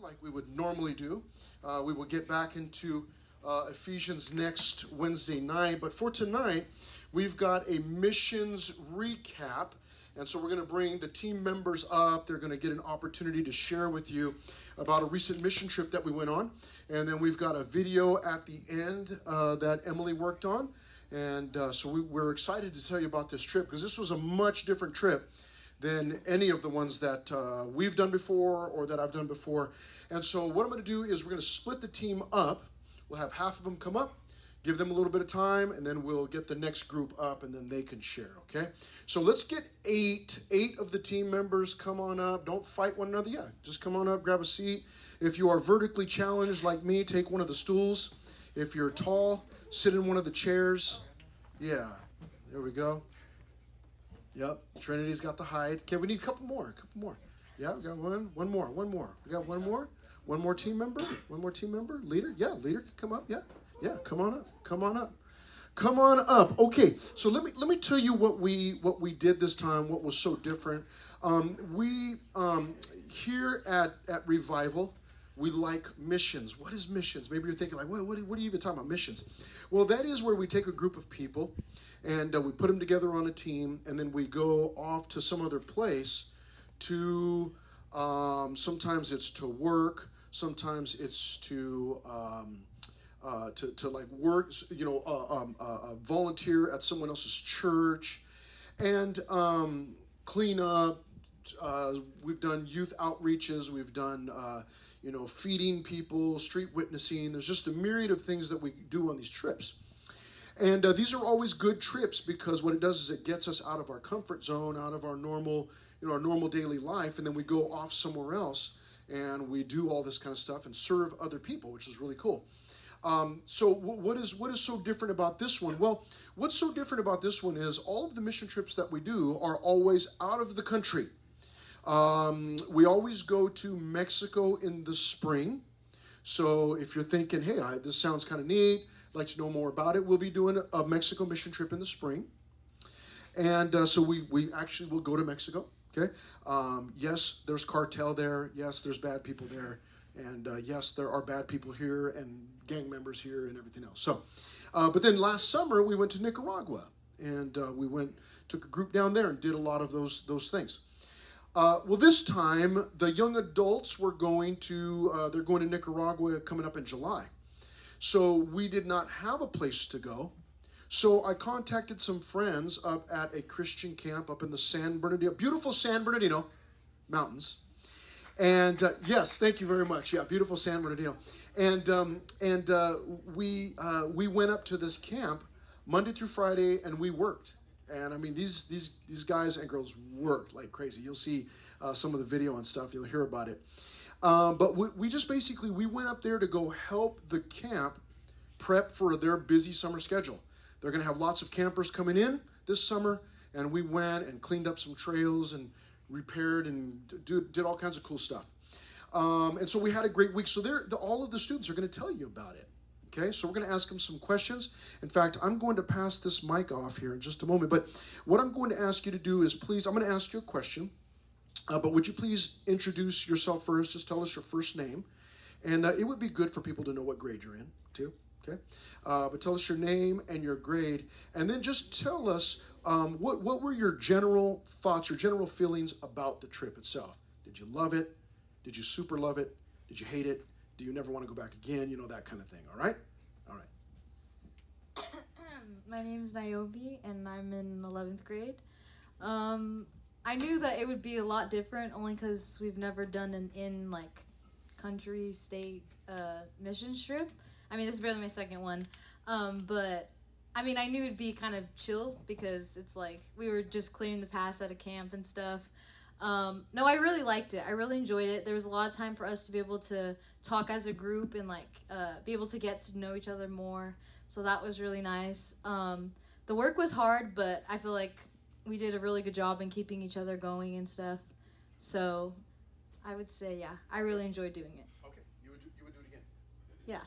like we would normally do. We will get back into Ephesians next Wednesday night. But for tonight, we've got a missions recap. And so we're going to bring the team members up. They're going to get an opportunity to share with you about a recent mission trip that we went on. And then we've got a video at the end that Emily worked on. And so we're excited to tell you about this trip because this was a much different trip than any of the ones that we've done before or that I've done before. And so what I'm going to do is we're going to split the team up. We'll have half of them come up, give them a little bit of time, and then we'll get the next group up, and then they can share, okay? So let's get eight of the team members. Come on up. Don't fight one another. Yeah, just come on up, grab a seat. If you are vertically challenged like me, take one of the stools. If you're tall, sit in one of the chairs. Yeah, there we go. Yep, Trinity's got the height. Okay, we need a couple more. Yeah, we got one more. We got one more. One more team member. Leader. Yeah, leader can come up. Yeah, come on up. Okay, so let me tell you what we did this time. What was so different? We here at Revival, we like missions. What is missions? Maybe you're thinking like, what are you even talking about missions? Well, that is where we take a group of people and we put them together on a team, and then we go off to some other place to. Sometimes it's to work. Sometimes it's to like work, volunteer at someone else's church, and clean up. We've done youth outreaches. We've done, feeding people, street witnessing. There's just a myriad of things that we do on these trips. And these are always good trips because what it does is it gets us out of our comfort zone, out of our normal daily life, and then we go off somewhere else and we do all this kind of stuff and serve other people, which is really cool. So what is so different about this one? Well, what's so different about this one is all of the mission trips that we do are always out of the country. We always go to Mexico in the spring. So if you're thinking, hey, this sounds kind of neat, I'd like to know more about it, we'll be doing a Mexico mission trip in the spring. And so we actually will go to Mexico. Okay. Yes, there's cartel there. Yes, there's bad people there. And yes, there are bad people here and gang members here and everything else. So, but then last summer we went to Nicaragua and took a group down there and did a lot of those things. Well, this time the young adults were they're going to Nicaragua coming up in July. So we did not have a place to go. So I contacted some friends up at a Christian camp up in the beautiful San Bernardino mountains. And yes, thank you very much. Yeah, beautiful San Bernardino. And we went up to this camp Monday through Friday, and we worked. And I mean, these guys and girls worked like crazy. You'll see some of the video and stuff. You'll hear about it. But we just basically, we went up there to go help the camp prep for their busy summer schedule. They're going to have lots of campers coming in this summer, and we went and cleaned up some trails and repaired and did all kinds of cool stuff. And so we had a great week. So all of the students are going to tell you about it. Okay, so we're going to ask them some questions. In fact, I'm going to pass this mic off here in just a moment. But what I'm going to ask you to do is please, I'm going to ask you a question. But would you please introduce yourself first? Just tell us your first name. And it would be good for people to know what grade you're in, too. Okay, but tell us your name and your grade, and then just tell us what were your general thoughts, your general feelings about the trip itself. Did you love it? Did you super love it? Did you hate it? Do you never want to go back again? That kind of thing. All right. My name's Niobe, and I'm in 11th grade. I knew that it would be a lot different only because we've never done an country, state mission trip. I mean, this is barely my second one, but I mean, I knew it'd be kind of chill because it's like we were just clearing the paths at a camp and stuff. No, I really liked it. I really enjoyed it. There was a lot of time for us to be able to talk as a group and be able to get to know each other more. So that was really nice. The work was hard, but I feel like we did a really good job in keeping each other going and stuff. So I would say, yeah, I really enjoyed doing it. Okay, you would do it again? Yeah.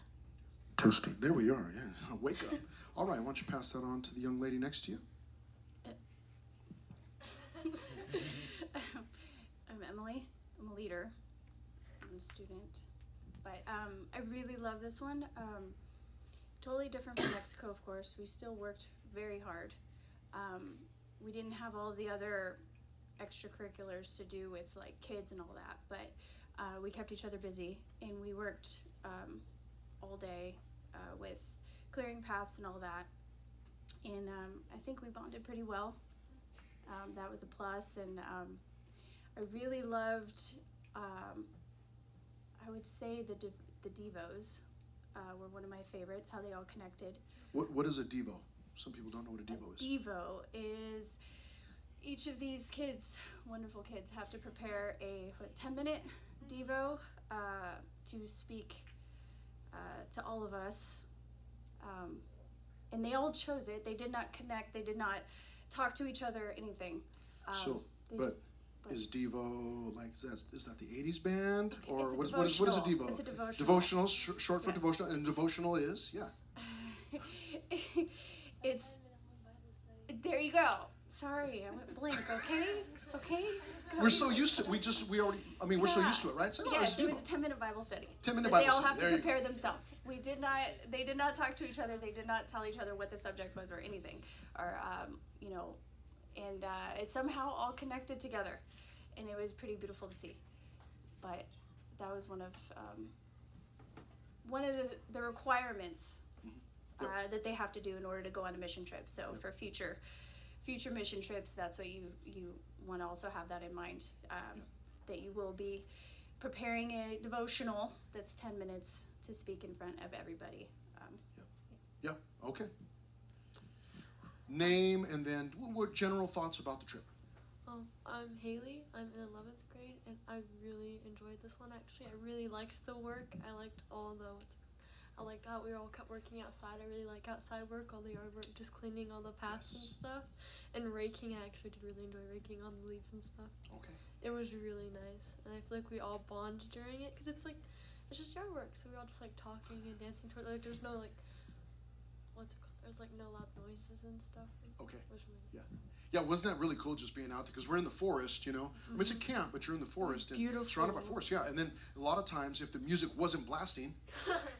Toasting. There we are. Yeah. Wake up. All right. Why don't you pass that on to the young lady next to you? I'm Emily. I'm a leader. student. But I really love this one. Totally different from Mexico, of course. We still worked very hard. We didn't have all the other extracurriculars to do with like kids and all that, but we kept each other busy, and we worked all day with clearing paths and all that. And I think we bonded pretty well. That was a plus, and I really loved, I would say the Devos were one of my favorites, how they all connected. What is a Devo? Some people don't know what a Devo is. Devo is each of these kids, wonderful kids, have to prepare a 10-minute Devo to speak to all of us. And they all chose it. They did not connect. They did not talk to each other or anything. Is Devo like is that the '80s band, or It's a what is a Devo? It's a devotional. Devotional, short for Yes. devotional, and devotional is It's there you go. Sorry, I went blank. Okay. We're so used to we're so used to it, right? So, Yes, it's it was Devo. a 10-minute Bible study. 10-minute But Bible they all study. have to There you prepare themselves. They did not talk to each other. They did not tell each other what the subject was or anything, or and it somehow all connected together, and it was pretty beautiful to see. But that was one of the requirements that they have to do in order to go on a mission trip. So for future mission trips, that's what you want to also have that in mind, that you will be preparing a devotional that's 10 minutes to speak in front of everybody. Yeah. Okay. Name and then what general thoughts about the trip? I'm Haley. I'm in 11th grade, and I really enjoyed this one. Actually, I really liked the work. I liked I liked how we all kept working outside. I really like outside work, all the yard work, just cleaning all the paths and stuff. And raking, I actually did really enjoy raking on the leaves and stuff. Okay. It was really nice, and I feel like we all bond during it, because it's just yard work, so we're all just like talking and dancing toward, like there's no like, what's it called? There's like no loud noises and stuff. Okay. It was really Yeah. Yeah, wasn't that really cool just being out there? Because we're in the forest, I mean, it's a camp, but you're in the forest and beautiful. surrounded by forest. Yeah, and then a lot of times if the music wasn't blasting,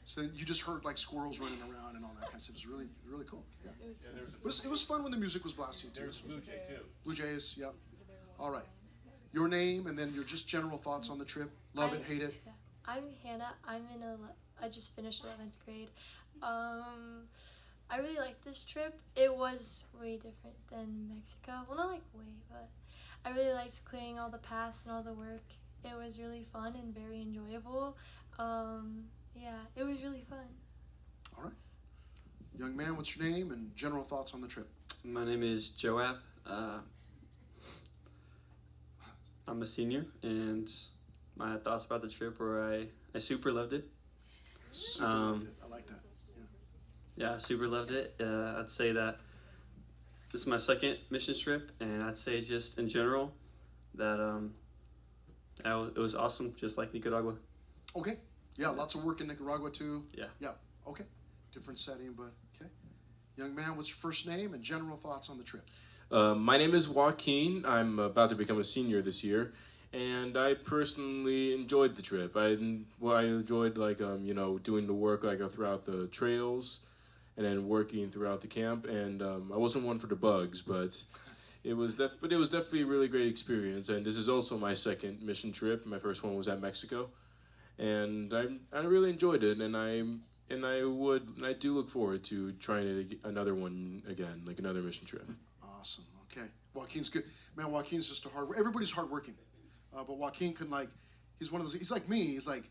so then you just heard like squirrels running around and all that kind of stuff. It was really, really cool. Yeah. It was fun when the music was blasting too. There's Blue Jay too. Blue Jays, yep. All right. Your name and then your just general thoughts on the trip. Love it, hate it. I'm Hannah. I just finished 11th grade. I really liked this trip. It was way different than Mexico. Well, not like way, but I really liked clearing all the paths and all the work. It was really fun and very enjoyable. Yeah, it was really fun. All right. Young man, what's your name and general thoughts on the trip? My name is Joab. I'm a senior, and my thoughts about the trip were I super loved it. Super loved it. I like that. Yeah, I super loved it. I'd say that this is my second mission trip, and I'd say just in general that it was awesome, just like Nicaragua. Okay. Yeah, lots of work in Nicaragua too. Yeah. Yeah. Okay. Different setting, but okay. Young man, what's your first name and general thoughts on the trip? My name is Joaquin. I'm about to become a senior this year, and I personally enjoyed the trip. I enjoyed doing the work throughout the trails, and then working throughout the camp. And I wasn't one for the bugs, but it was definitely a really great experience. And this is also my second mission trip. My first one was at Mexico, and I really enjoyed it. And I do look forward to trying another one again, like another mission trip. Awesome. Okay. Joaquin's good. Man, Joaquin's just everybody's hardworking. But Joaquin can he's one of those, he's like me. He's like,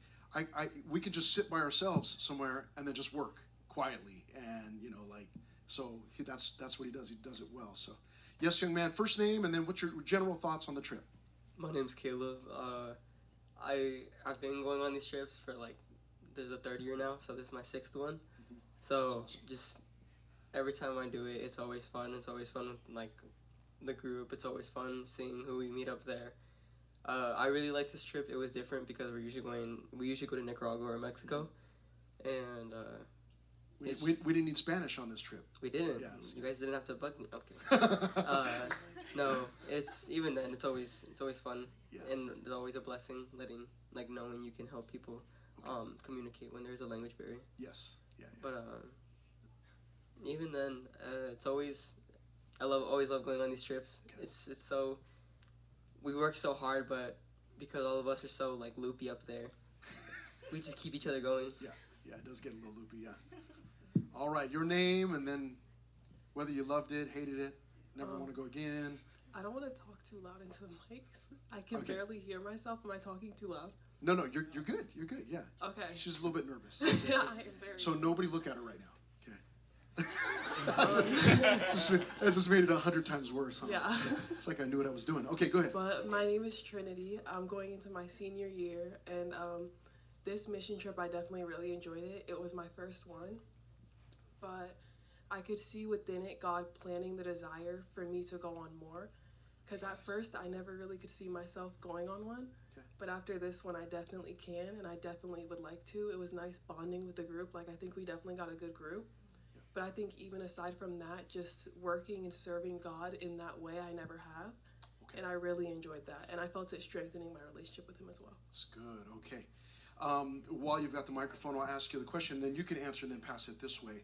we can just sit by ourselves somewhere and then just work quietly. And, that's what he does. He does it well. So, yes, young man, first name and then what's your general thoughts on the trip? My name's Caleb. I've been going on these trips for this is the third year now, so this is my sixth one. So awesome. Just every time I do it, it's always fun. It's always fun with the group. It's always fun seeing who we meet up there. I really like this trip. It was different because we usually go to Nicaragua or Mexico, and We didn't need Spanish on this trip. we didn't. Yes. You guys didn't have to bug me. Okay. No, it's even then. It's always fun, Yeah. and it's always a blessing knowing you can help people communicate when there's a language barrier. Yes. Yeah. But even then, it's always always love going on these trips. Okay. It's so we work so hard, but because all of us are so like loopy up there, we just keep each other going. Yeah, it does get a little loopy, yeah. All right, your name, and then whether you loved it, hated it, never want to go again. I don't want to talk too loud into the mics. I can Okay. barely hear myself. Am I talking too loud? No, you're good. You're good, yeah. Okay. She's a little bit nervous. Yeah, I am very. So nobody look at her right now, okay? That just made it 100 times worse, huh? Yeah. It's like I knew what I was doing. Okay, go ahead. But my name is Trinity. I'm going into my senior year, and this mission trip, I definitely really enjoyed it. It was my first one, but I could see within it God planning the desire for me to go on more. Because at first, I never really could see myself going on one. Okay. But after this one, I definitely can, and I definitely would like to. It was nice bonding with the group. Like, I think we definitely got a good group. Yeah. But I think even aside from that, just working and serving God in that way, I never have. Okay. And I really enjoyed that. And I felt it strengthening my relationship with him as well. It's good, okay. While you've got the microphone, I'll ask you the question, then you can answer and then pass it this way.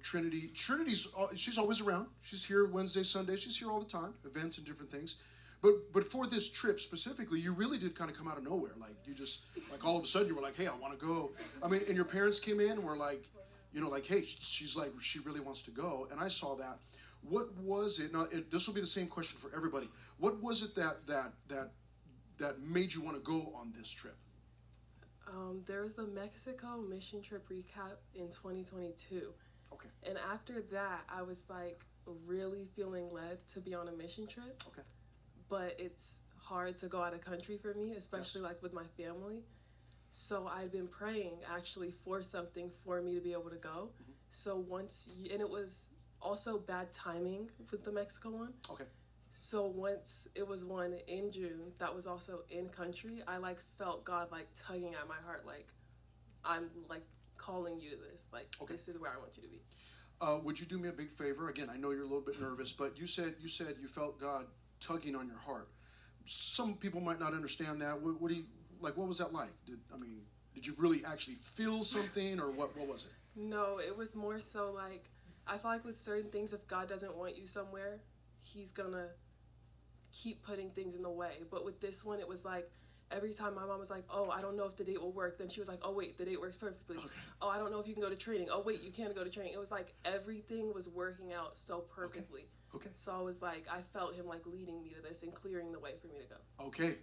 Trinity's she's always around. She's here Wednesday, Sunday. She's here all the time, events and different things. But for this trip specifically, you really did kind of come out of nowhere. Like you just like all of a sudden you were like, hey, I want to go. I mean, and your parents came in and were like, you know, like, hey, she's like, she really wants to go. And I saw that. What was it? Now this will be the same question for everybody. What was it that made you want to go on this trip? There was the Mexico mission trip recap in 2022. Okay. And after that, I was like really feeling led to be on a mission trip. Okay. But it's hard to go out of country for me, especially like with my family. So I'd been praying actually for something for me to be able to go. Mm-hmm. So and it was also bad timing with the Mexico one. Okay. So once it was one in June that was also in country, I like felt God like tugging at my heart, like I'm like calling you to this, like Okay. this is where I want you to be. Would you do me a big favor? Again, I know you're a little bit nervous, but you said you felt God tugging on your heart. Some people might not understand that. What do you like? What was that like? Did you really actually feel something, or what was it? No, it was more so like I feel like with certain things, if God doesn't want you somewhere, He's gonna keep putting things in the way. But with this one, it was like every time my mom was like, oh, I don't know if the date will work, then she was like, oh wait, the date works perfectly. Okay. Oh, I don't know if you can go to training. Oh wait, you can't go to training. It was like everything was working out so perfectly. Okay. So I was like, I felt him like leading me to this and clearing the way for me to go. Okay.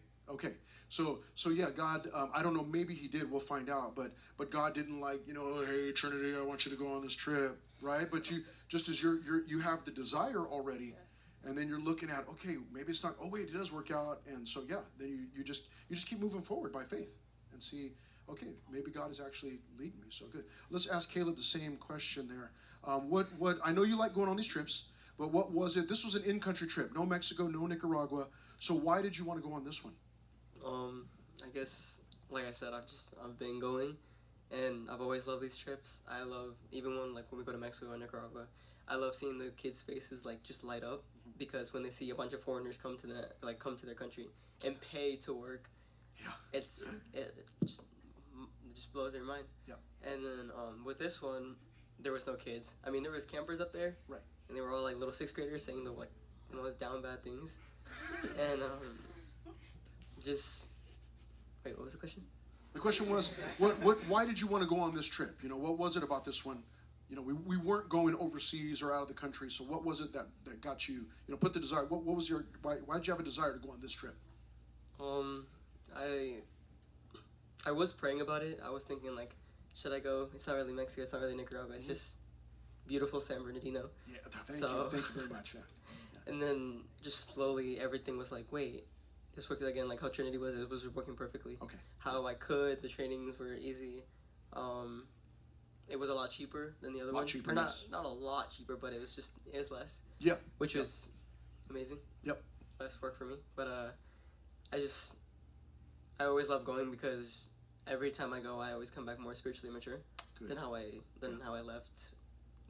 So yeah, God. I don't know. Maybe He did. We'll find out. But God didn't like, hey Trinity, I want you to go on this trip, right? But you just as you have the desire already. Yes. And then you're looking at, okay, maybe it's not. Oh wait, it does work out. And so yeah, then you just keep moving forward by faith and see, okay, maybe God is actually leading me. So good. Let's ask Caleb the same question there. What I know you like going on these trips, but what was it? This was an in-country trip. No Mexico, no Nicaragua. So why did you want to go on this one? I guess like I said, I've been going, and I've always loved these trips. I love even when we go to Mexico or Nicaragua, I love seeing the kids' faces like just light up. Because when they see a bunch of foreigners come to their country and pay to work, Yeah. it just blows their mind. Yeah. And then with this one, there was no kids. I mean, there was campers up there, Right. and they were all like little sixth graders saying the most down bad things, and just wait, what was the question? The question was, why did you want to go on this trip? What was it about this one? We weren't going overseas or out of the country. So what was it that got you, put the desire? What was why did you have a desire to go on this trip? I was praying about it. I was thinking like, should I go? It's not really Mexico. It's not really Nicaragua. It's just beautiful San Bernardino. Yeah, thank you very much. Yeah. And then just slowly everything was like, wait, this worked again. Like how Trinity was, it was working perfectly. Okay. How I could, the trainings were easy. It was a lot cheaper than the other one. Cheaper, Or not, yes. not a lot cheaper, but it was less. Yep. Which was amazing. Yep. Less work for me. But I always love going because every time I go, I always come back more spiritually mature Good. than how I left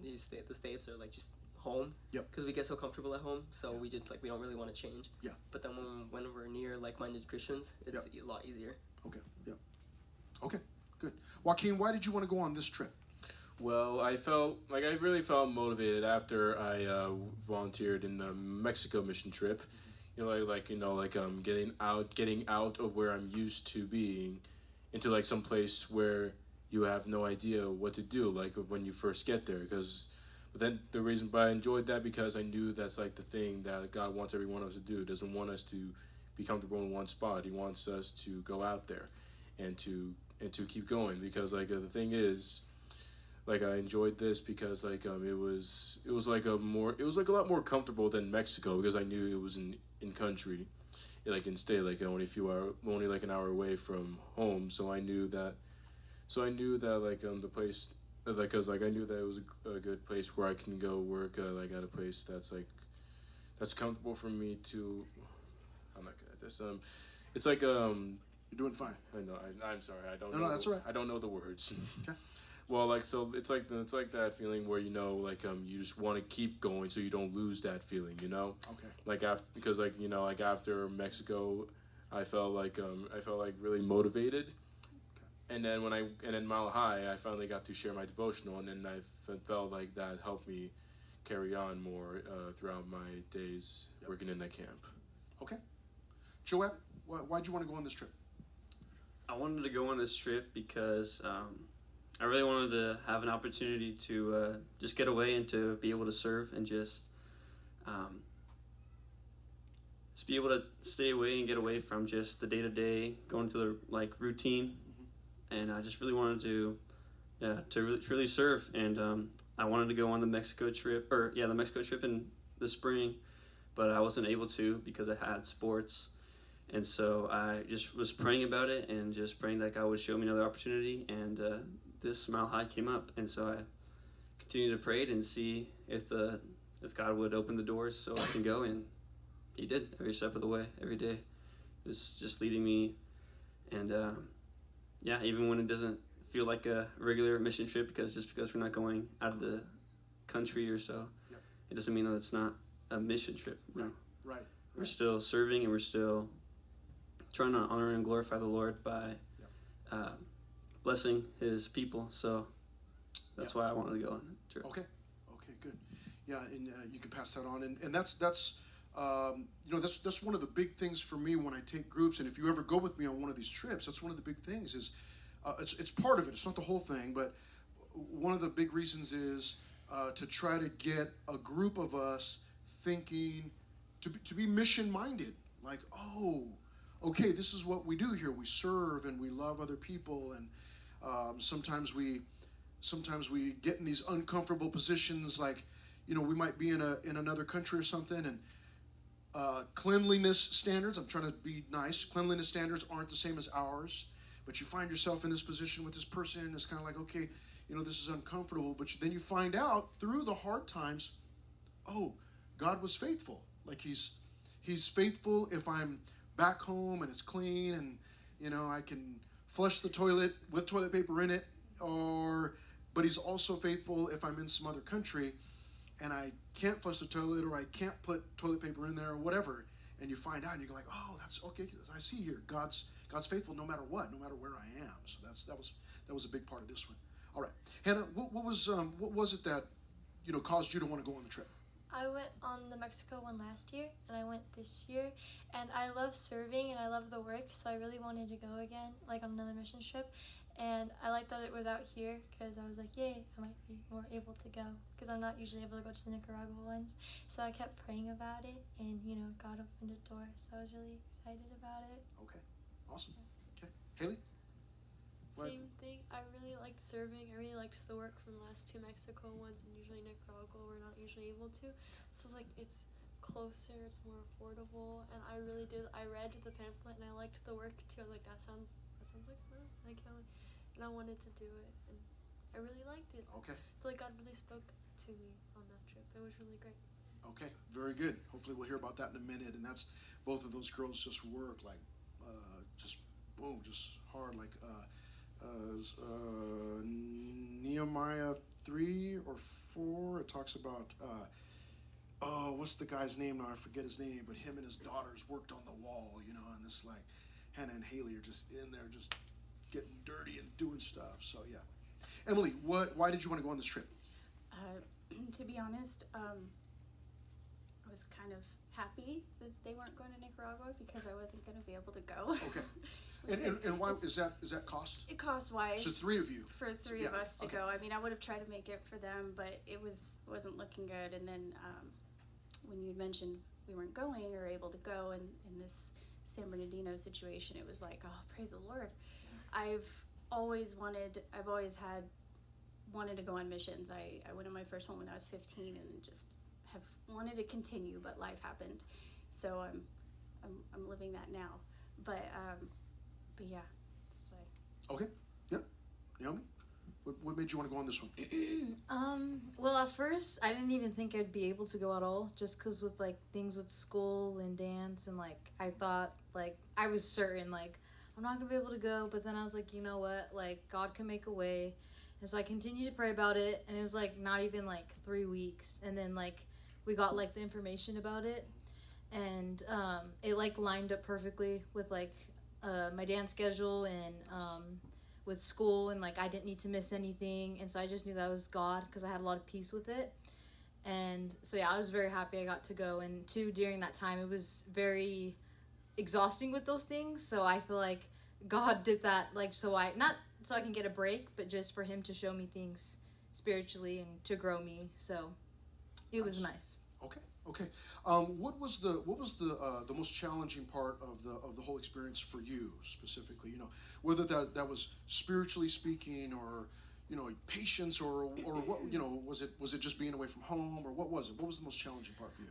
the States, or like just home. Yep. Because we get so comfortable at home, so we just we don't really want to change. Yeah. But then when we're near like-minded Christians, it's a lot easier. Okay. Yeah. Okay. Good. Joaquin, why did you want to go on this trip? Well, I really felt motivated after I volunteered in the Mexico mission trip. Getting out of where I'm used to being into like some place where you have no idea what to do, like when you first get there. But then the reason why I enjoyed that because I knew that's like the thing that God wants every one of us to do. He doesn't want us to be comfortable in one spot. He wants us to go out there and to keep going, because like the thing is, like I enjoyed this because like it was like a lot more comfortable than Mexico, because I knew it was in country, like in state, like only like an hour away from home. So I knew that like the place, like, cause like I knew that it was a good place where I can go work like at a place that's comfortable for me to. I'm not good at this. It's like You're doing fine. I know. I'm sorry. I don't. No, know that's the, all right. I don't know the words. Okay. Well, like so, it's like that feeling where you just want to keep going so you don't lose that feeling. Okay. Like after Mexico, I felt like really motivated. And then in Mile High, I finally got to share my devotional, and then I felt like that helped me carry on more throughout my days working in that camp. Okay. Joab, why'd you want to go on this trip? I wanted to go on this trip because I really wanted to have an opportunity to just get away and to be able to serve and just be able to stay away and get away from just the day-to-day, going to the like routine. And I just really wanted to really serve. And I wanted to go on the Mexico trip in the spring, but I wasn't able to because I had sports. And so I just was praying about it and just praying that God would show me another opportunity. And this Mile High came up, and so I continued to pray and see if God would open the doors so I can go. And He did every step of the way, every day. It was just leading me, and even when it doesn't feel like a regular mission trip, because we're not going out of the country or so, it doesn't mean that it's not a mission trip. Right. We're still serving, and we're still trying to honor and glorify the Lord by blessing His people. So that's why I wanted to go on the trip. Okay, good. Yeah, and you can pass that on, and that's one of the big things for me when I take groups. And if you ever go with me on one of these trips, that's one of the big things. Is it's part of it. It's not the whole thing, but one of the big reasons is to try to get a group of us thinking to be mission minded. Like, oh, okay, this is what we do here. We serve and we love other people, and sometimes we get in these uncomfortable positions, like, we might be in another country or something, and cleanliness standards, I'm trying to be nice, cleanliness standards aren't the same as ours, but you find yourself in this position with this person. It's kind of like, okay, this is uncomfortable, but then you find out through the hard times, oh, God was faithful. Like he's faithful if I'm back home and it's clean, and I can flush the toilet with toilet paper in it, but He's also faithful if I'm in some other country and I can't flush the toilet, or I can't put toilet paper in there, or whatever. And you find out, and you go like, oh, that's okay. I see here, God's faithful no matter what, no matter where I am. So that was a big part of this one. All right, Hannah, what was it that caused you to want to go on the trip? I went on the Mexico one last year, and I went this year, and I love serving and I love the work, so I really wanted to go again, like on another mission trip. And I liked that it was out here, because I was like, yay, I might be more able to go, because I'm not usually able to go to the Nicaragua ones. So I kept praying about it, and God opened a door, so I was really excited about it. Okay, awesome. Okay, Haley? Same thing. I really liked serving. I really liked the work from the last two Mexico ones, and usually Nicaragua we're not usually able to. So it's like it's closer, it's more affordable, and I really did. I read the pamphlet and I liked the work too. I was like, that sounds like fun. I can't wait. And I wanted to do it, and I really liked it. Okay. I feel like God really spoke to me on that trip. It was really great. Okay, very good. Hopefully we'll hear about that in a minute. And that's, both of those girls just work like, just boom, just hard, like Nehemiah 3 or 4. It talks about oh, what's the guy's name now? I forget his name, but him and his daughters worked on the wall, you know, and this like Hannah and Haley are just in there just getting dirty and doing stuff. So yeah. Emily, why did you want to go on this trip? To be honest, I was kind of happy that they weren't going to Nicaragua because I wasn't going to be able to go. Okay. And why is that cost? It cost wise. So 3 of you. For three of Yeah, us to okay. go. I mean, I would have tried to make it for them, but it wasn't looking good. And then when you mentioned we weren't going or able to go, and in this San Bernardino situation, it was like, oh, praise the Lord. I've always wanted to go on missions. I went on my first one when I was 15, and just have wanted to continue, but life happened. So I'm living that now. But yeah, that's why. Okay. Yep. Naomi, what made you want to go on this one? Well, at first, I didn't even think I'd be able to go at all, just because with, like, things with school and dance, and, like, I thought, like, I was certain, like, I'm not going to be able to go, but then I was like, you know what, like, God can make a way, and so I continued to pray about it, and it was, like, not even, like, 3 weeks, and then, like, we got, like, the information about it, and it, like, lined up perfectly with, like, my dance schedule, and with school, and like I didn't need to miss anything, and so I just knew that was God because I had a lot of peace with it. And so yeah, I was very happy I got to go. And too, during that time, it was very exhausting with those things, so I feel like God did that, like, not so I can get a break, but just for him to show me things spiritually and to grow me. So it was nice. Okay. What was the most challenging part of the whole experience for you specifically? You know, whether that was spiritually speaking, or, you know, patience, or what, you know, was it just being away from home, or what was it? What was the most challenging part for you?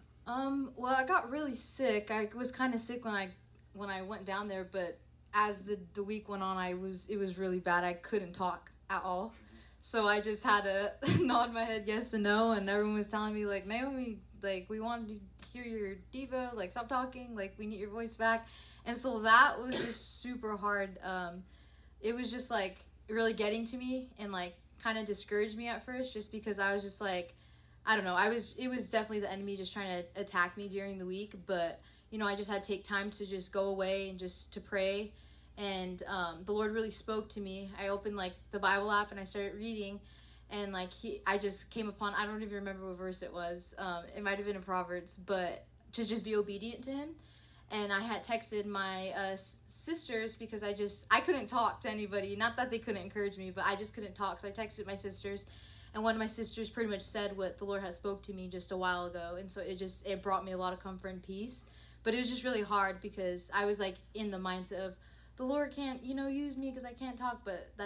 Well, I got really sick. I was kind of sick when I went down there, but as the week went on, it was really bad. I couldn't talk at all. So I just had to nod my head yes and no, and everyone was telling me, like, Naomi, like, we wanted to hear your Devo, like, stop talking, like, we need your voice back. And so that was just super hard. It was just, like, really getting to me, and, like, kind of discouraged me at first, just because I was just, like, I don't know, it was definitely the enemy just trying to attack me during the week, but, you know, I just had to take time to just go away and just to pray. And the Lord really spoke to me. I opened, like, the Bible app and I started reading, and, like, I just came upon, I don't even remember what verse it was. It might have been in Proverbs, but to just be obedient to him. And I had texted my sisters because I couldn't talk to anybody. Not that they couldn't encourage me, but I just couldn't talk. So I texted my sisters, and one of my sisters pretty much said what the Lord had spoke to me just a while ago. And so it brought me a lot of comfort and peace. But it was just really hard because I was, like, in the mindset of, the Lord can't, you know, use me because I can't talk, but that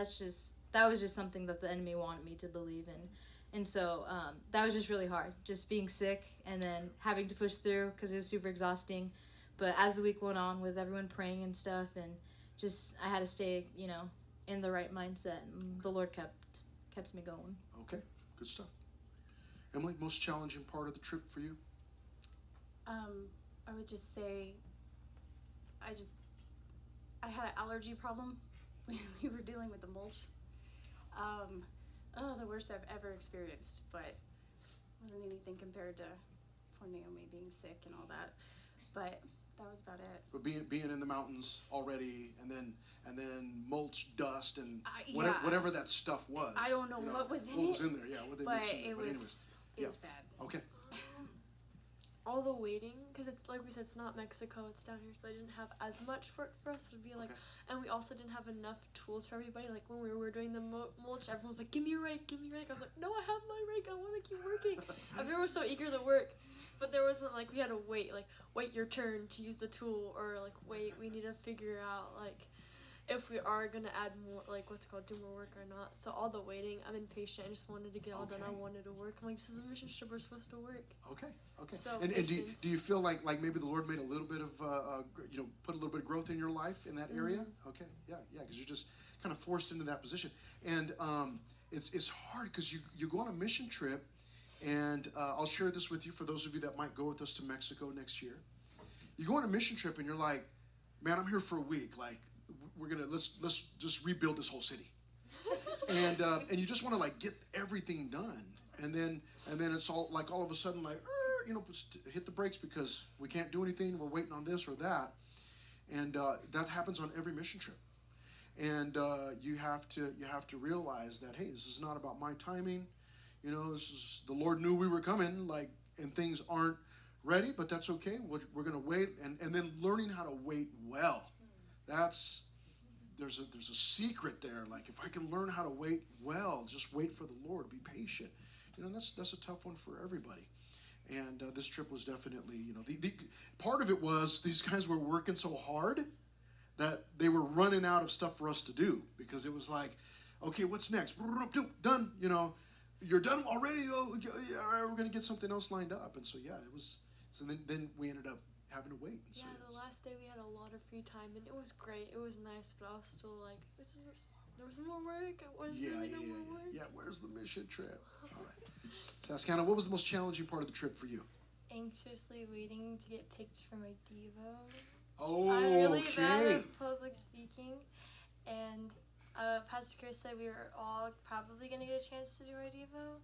was just something that the enemy wanted me to believe in. And so that was just really hard, just being sick and then having to push through because it was super exhausting. But as the week went on with everyone praying and stuff, and just I had to stay, you know, in the right mindset, and the Lord kept me going. Okay, good stuff. Emily, most challenging part of the trip for you? I would just say I had an allergy problem. We were dealing with the mulch. The worst I've ever experienced, but wasn't anything compared to poor Naomi being sick and all that. But that was about it. But being in the mountains already, and then mulch, dust, and Yeah. whatever that stuff was. I don't know you what was in what it. was in there? Yeah, what they But mixed in there. it But was anyways, bad. okay. All the waiting, because it's like we said, it's not Mexico, it's down here, so they didn't have as much work for us. It would be like, Okay. and we also didn't have enough tools for everybody. Like when we were doing the mulch, everyone was like, "Give me a rake, give me a rake." I was like, "No, I have my rake. I want to keep working." Everyone was so eager to work, but there wasn't like we had to wait your turn to use the tool, or like wait, we need to figure out like if we are gonna add more, like do more work or not. So all the waiting, I'm impatient. I just wanted to get all done. I Okay. wanted to work. I'm like, this is a mission trip. We're supposed to work. Okay. So And patience. do you feel like maybe the Lord made a little bit of put a little bit of growth in your life in that area? Okay, yeah, because you're just kind of forced into that position, and it's hard because you go on a mission trip, and I'll share this with you for those of you that might go with us to Mexico next year. You go on a mission trip and you're like, man, I'm here for a week. Like, let's just rebuild this whole city, and you just want to like get everything done, and then it's all of a sudden like, just hit the brakes because we can't do anything. We're waiting on this or that, and that happens on every mission trip. And you have to realize that, hey, this is not about my timing. This is the Lord knew we were coming, and things aren't ready, but that's okay. We're going to wait, and then learning how to wait well. There's a secret there. Like, if I can learn how to wait well, just wait for the Lord, be patient. That's a tough one for everybody. And this trip was definitely, the part of it was these guys were working so hard that they were running out of stuff for us to do, because it was like, okay, what's next? Done. You're done already. Oh, yeah, all right, we're gonna get something else lined up. And so yeah, it was. So then we ended up having to wait. Yeah, the last day we had a lot of free time, and it was great. It was nice, but I was still like, there was more work. I was really no more work. Yeah, where's the mission trip? All right. So Ascana, what was the most challenging part of the trip for you? Anxiously waiting to get picked for my Devo. Oh, I'm really okay. bad at public speaking, and Pastor Chris said we were all probably going to get a chance to do our Devo,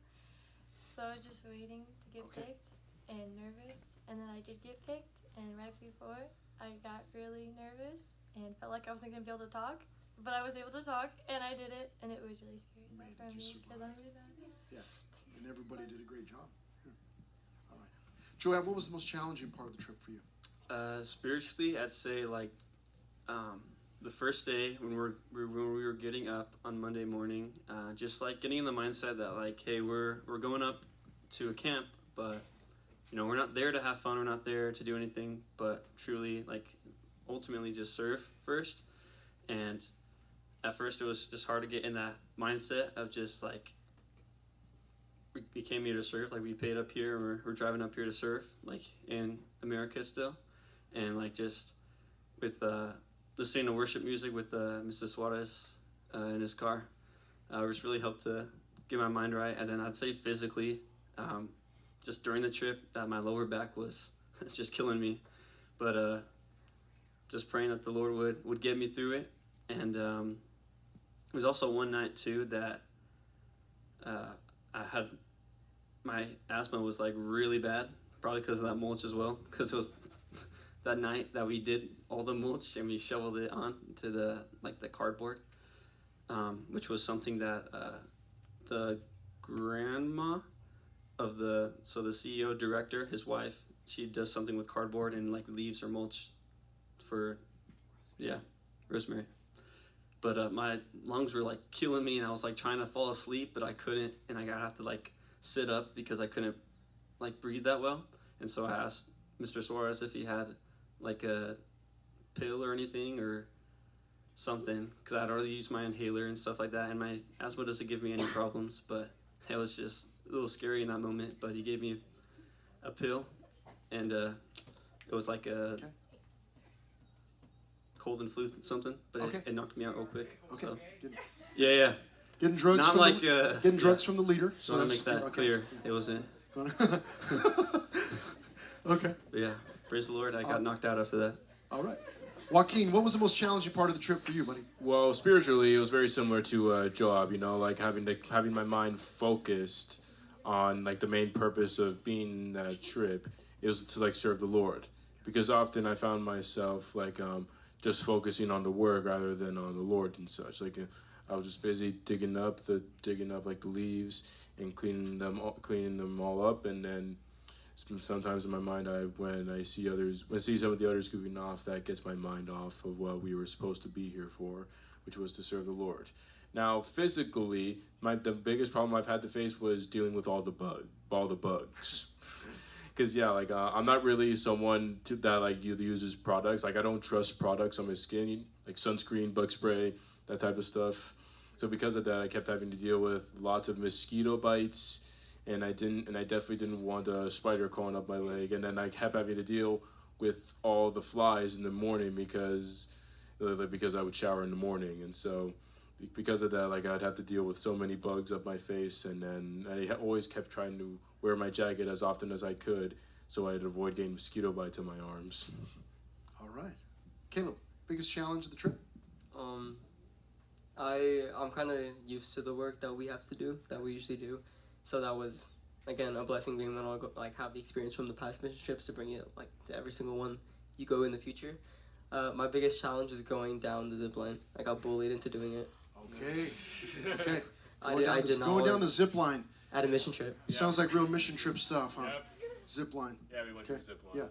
so I was just waiting to get picked and nervous, and then I did get picked, and right before I got really nervous and felt like I wasn't going to be able to talk, but I was able to talk, and I did it, and it was really scary for me because I'm really bad. Yeah, and everybody did a great job. Yeah. All right. Joab, what was the most challenging part of the trip for you? Spiritually, I'd say the first day when we were getting up on Monday morning, just getting in the mindset that hey, we're going up to a camp, but we're not there to have fun, we're not there to do anything, but truly ultimately just serve first. And at first it was just hard to get in that mindset of just we came here to serve, we paid up here, we're driving up here to serve in America still. And just with listening to worship music with Mr. Suarez in his car, just really helped to get my mind right. And then I'd say physically, just during the trip, that my lower back was just killing me. But just praying that the Lord would get me through it. And it was also one night too that I had my asthma was really bad, probably because of that mulch as well, because it was that night that we did all the mulch and we shoveled it on to the cardboard, which was something that the grandma of the CEO director, his wife, she does something with cardboard and leaves or mulch for rosemary. But my lungs were killing me, and I was trying to fall asleep, but I couldn't, and I gotta have to sit up because I couldn't breathe that well. And so I asked Mr. Suarez if he had a pill or anything or something, because I'd already used my inhaler and stuff like that, and my asthma doesn't give me any problems, but it was just a little scary in that moment. But he gave me a pill, and it was a cold and flu something, but it knocked me out real quick. Okay. So. Yeah. Getting drugs Not getting drugs from the leader. So to make that clear, it wasn't. Okay. But yeah, praise the Lord, I got knocked out after that. All right. Joaquin, what was the most challenging part of the trip for you, buddy? Well, spiritually, it was very similar to Joab. Having my mind focused on the main purpose of being in that trip. It was to serve the Lord, because often I found myself just focusing on the work rather than on the Lord and such. I was just busy digging up the leaves and cleaning them all up, and then sometimes in my mind, when I see some of the others goofing off, that gets my mind off of what we were supposed to be here for, which was to serve the Lord. Now, physically, the biggest problem I've had to face was dealing with all the bugs. Because I'm not really someone that uses products. I don't trust products on my skin, like sunscreen, bug spray, that type of stuff. So because of that, I kept having to deal with lots of mosquito bites, and I definitely didn't want a spider crawling up my leg. And then I kept having to deal with all the flies in the morning because I would shower in the morning, and so because of that, I'd have to deal with so many bugs up my face, and then I always kept trying to wear my jacket as often as I could so I'd avoid getting mosquito bites on my arms. All right. Caleb, biggest challenge of the trip? I'm kind of used to the work that we have to do, that we usually do. So that was again a blessing being able to go, like have the experience from the past mission trips to bring it like to every single one you go in the future. My biggest challenge was going down the zip line. I got bullied into doing it. Okay. Okay. I did not Going down want- the zip line. At a mission trip. Sounds like real mission trip stuff, huh? Yep. Zip line. Yeah, we went Okay. to zip line.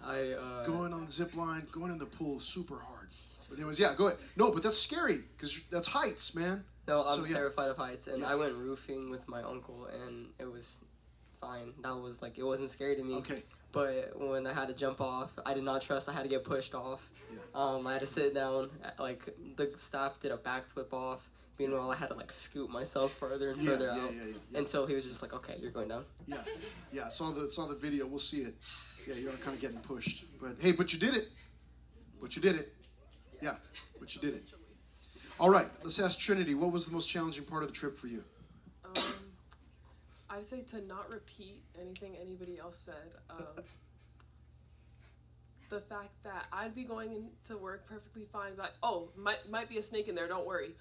Yeah. Going on the zip line, going in the pool, super hard. But anyways, yeah, go ahead. No, but that's scary because that's heights, man. No, I'm So, yeah. terrified of heights, and Yeah. I went roofing with my uncle, and it was fine. That was like, it wasn't scary to me. Okay. But when I had to jump off, I did not trust. I had to get pushed off. Yeah. I had to sit down. Like the staff did a backflip off. Meanwhile, I had to like scoop myself further and further out yeah. until he was just like, "Okay, you're going down." Yeah, yeah. Saw the video. We'll see it. Yeah, you are kind of getting pushed, but hey, but you did it. But you did it. Yeah, but you did it. All right, let's ask Trinity. What was the most challenging part of the trip for you? I'd say to not repeat anything anybody else said. The fact that I'd be going into work perfectly fine, like, oh, might be a snake in there, don't worry.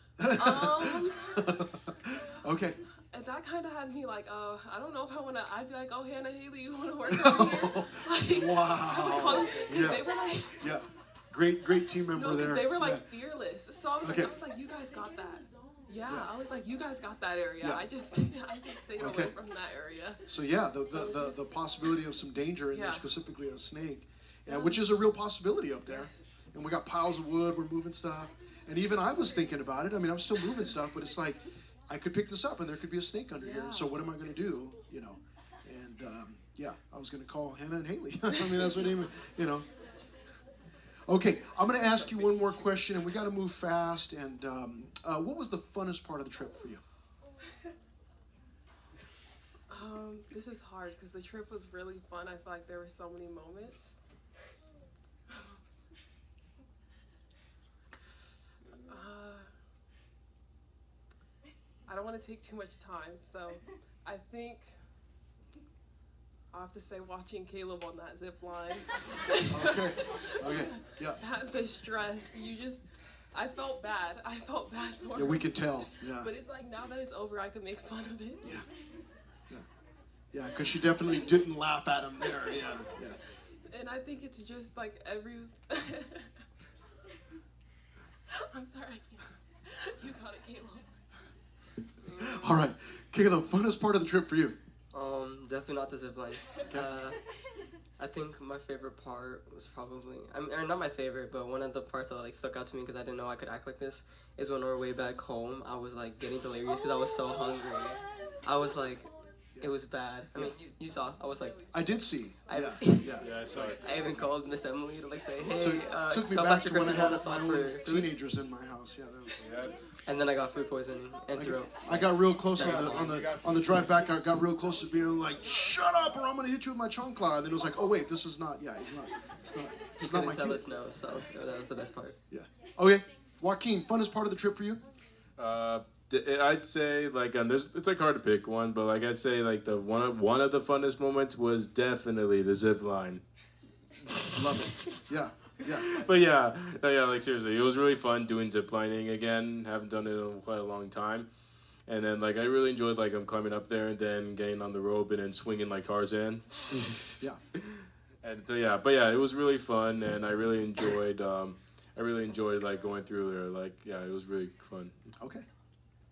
Okay. And that kind of had me like, I don't know if I want to. I'd be like, oh, Hannah, Haley, you want to work over here? Like, Wow. Because they were like, Yeah. Great team member no, there. because they were like Yeah. fearless. So I was, Okay. like, you guys got that. Yeah, I was like, you guys got that area. Yeah. I just stayed Okay. away from that area. So yeah, the possibility of some danger in there, Yeah. specifically a snake, yeah, which is a real possibility up there. Yes. And we got piles of wood. We're moving stuff, and even I was thinking about it. I mean, I'm still moving stuff, but it's like I could pick this up, and there could be a snake under here. Yeah. So what am I going to do? You know, and yeah, I was going to call Hannah and Haley. I mean, that's what even, you know. Okay, I'm going to ask you one more question, and we got to move fast. And what was the funnest part of the trip for you? This is hard because the trip was really fun. I feel like there were so many moments. I don't want to take too much time, so I think I'll have to say watching Caleb on that zip line. Okay, yeah. The stress, I felt bad. I felt bad for Yeah, him. we could tell. Yeah. But it's like now that it's over, I can make fun of it. Yeah, because she definitely didn't laugh at him there. Yeah. And I think it's just like every. I'm sorry, I can't. You got it, Caleb. All right, Caleb, funnest part of the trip for you? Definitely not the zip line. I think my favorite part was probably, or not my favorite, but one of the parts that like stuck out to me because I didn't know I could act like this is when on our way back home, I was like getting delirious because I was so hungry. I was like, it was bad. I mean, you saw, I was like, I did see. Yeah. Yeah, I saw it. I even called Miss Emily to like say, hey, Took me tell back Pastor to when I Chris to had hold us my on own for food. teenagers in my house. Yeah, that was. Yeah. And then I got food poisoning and throat. I got real close on the drive back. I got real close to being like, "Shut up, or I'm gonna hit you with my chancla." And then it was like, "Oh wait, this is not. Yeah, it's not. It's not. He It's not my couldn't tell kid." us no, so that was the best part. Yeah. Okay, Joaquin, funnest part of the trip for you? I'd say like it's like hard to pick one, but like I'd say like the one of the funnest moments was definitely the zip line. Love it. Yeah. But yeah, like seriously, it was really fun doing ziplining again. Haven't done it in quite a long time. And then like I really enjoyed like climbing up there and then getting on the rope and then swinging like Tarzan. Yeah. And so yeah, but yeah, it was really fun and I really enjoyed like going through there. Like yeah, it was really fun. Okay.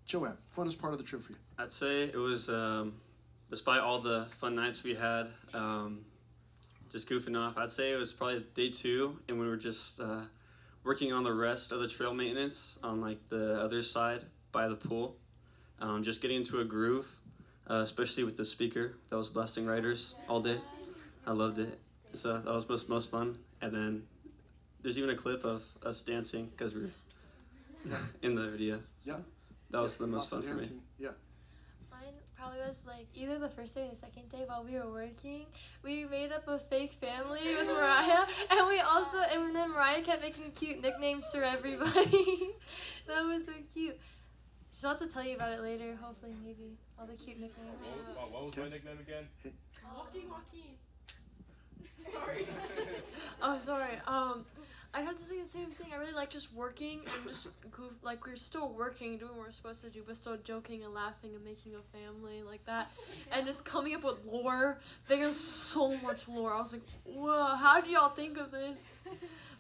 Joab, funnest part of the trip for you? I'd say it was, despite all the fun nights we had, just goofing off, I'd say it was probably day 2, and we were just working on the rest of the trail maintenance on like the other side by the pool. Just getting into a groove, especially with the speaker that was blasting riders all day. I loved it. So that was most fun. And then there's even a clip of us dancing because we were in the video. Yeah. That was the most Lots fun of for me. dancing. Yeah. Mine probably was like either the first day or the second day while we were working. We made up a fake family with Mariah, and then Mariah kept making cute nicknames for everybody. That was so cute. She'll have to tell you about it later, hopefully, maybe. All the cute nicknames. What was my nickname again? Joaquin. Sorry. Oh, sorry. I have to say the same thing. I really like just working and just like we're still working, doing what we're supposed to do, but still joking and laughing and making a family like that, and just coming up with lore. They have so much lore. I was like, whoa, how do y'all think of this?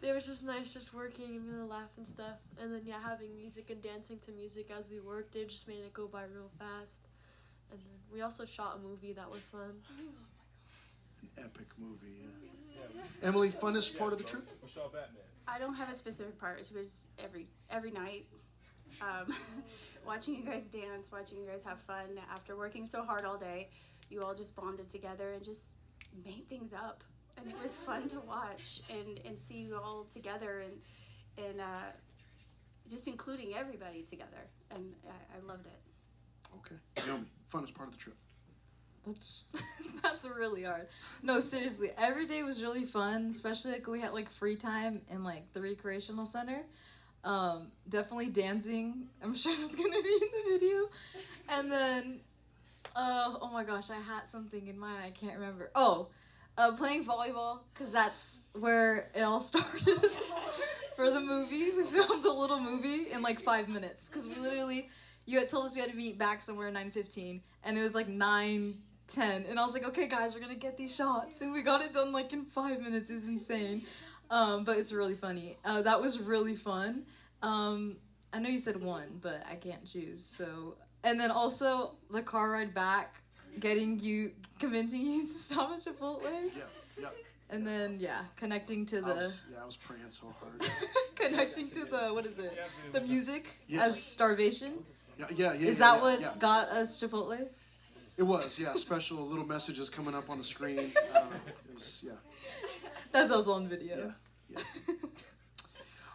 It was just nice, just working and really laugh and stuff, and then having music and dancing to music as we worked. It just made it go by real fast. And then we also shot a movie that was fun. An epic movie, yeah. Emily, funnest part of the trip? We saw Batman. I don't have a specific part. It was every night. Watching you guys dance, watching you guys have fun after working so hard all day. You all just bonded together and just made things up. And it was fun to watch and see you all together and just including everybody together. And I loved it. Okay. Naomi, funnest part of the trip? That's really hard. No, seriously, every day was really fun, especially like we had like free time in like the recreational center. Definitely dancing. I'm sure that's gonna be in the video. And then oh my gosh, I had something in mind, I can't remember. Playing volleyball, because that's where it all started. For the movie, we filmed a little movie in like 5 minutes, because we literally, you had told us we had to meet back somewhere at 9:15, and it was like 9:10, and I was like, okay guys, we're gonna get these shots, and we got it done like in 5 minutes. It's insane. But it's really funny. That was really fun. I know you said one, but I can't choose, so. And then also the car ride back, convincing you to stop at Chipotle. Yeah. And then, connecting to the... I was praying so hard. Connecting to the, what is it? The music Yes. as Starvation? Yeah. Is that what got us Chipotle? It was, yeah. Special little messages coming up on the screen. I don't know. It was, yeah. That's also on video. Yeah.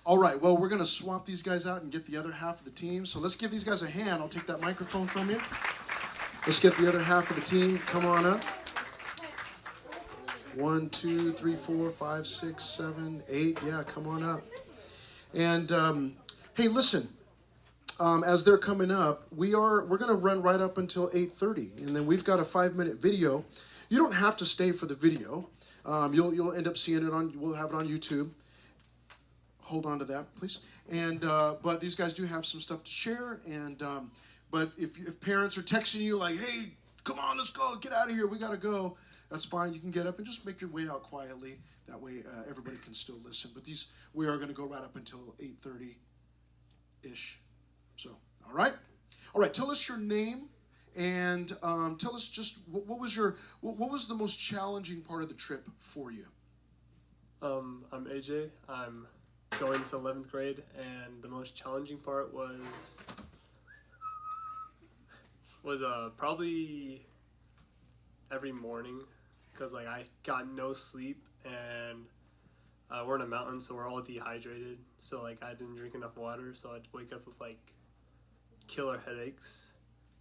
All right, well, we're going to swap these guys out and get the other half of the team. So let's give these guys a hand. I'll take that microphone from you. Let's get the other half of the team. Come on up. 1, 2, 3, 4, 5, 6, 7, 8. Yeah, come on up. And hey, listen. As they're coming up, we're going to run right up until 8:30, and then we've got a 5-minute video. You don't have to stay for the video. You'll end up seeing it we'll have it on YouTube. Hold on to that, please. And but these guys do have some stuff to share. And but if parents are texting you like, "Hey, come on, let's go, get out of here, we gotta go," that's fine. You can get up and just make your way out quietly. That way, everybody can still listen. But we are going to go right up until 8:30 ish. So, all right. Tell us your name and tell us just what was the most challenging part of the trip for you. I'm AJ. I'm going to 11th grade, and the most challenging part was probably every morning, because like I got no sleep, and we're in a mountain, so we're all dehydrated. So like I didn't drink enough water, so I'd wake up with like killer headaches.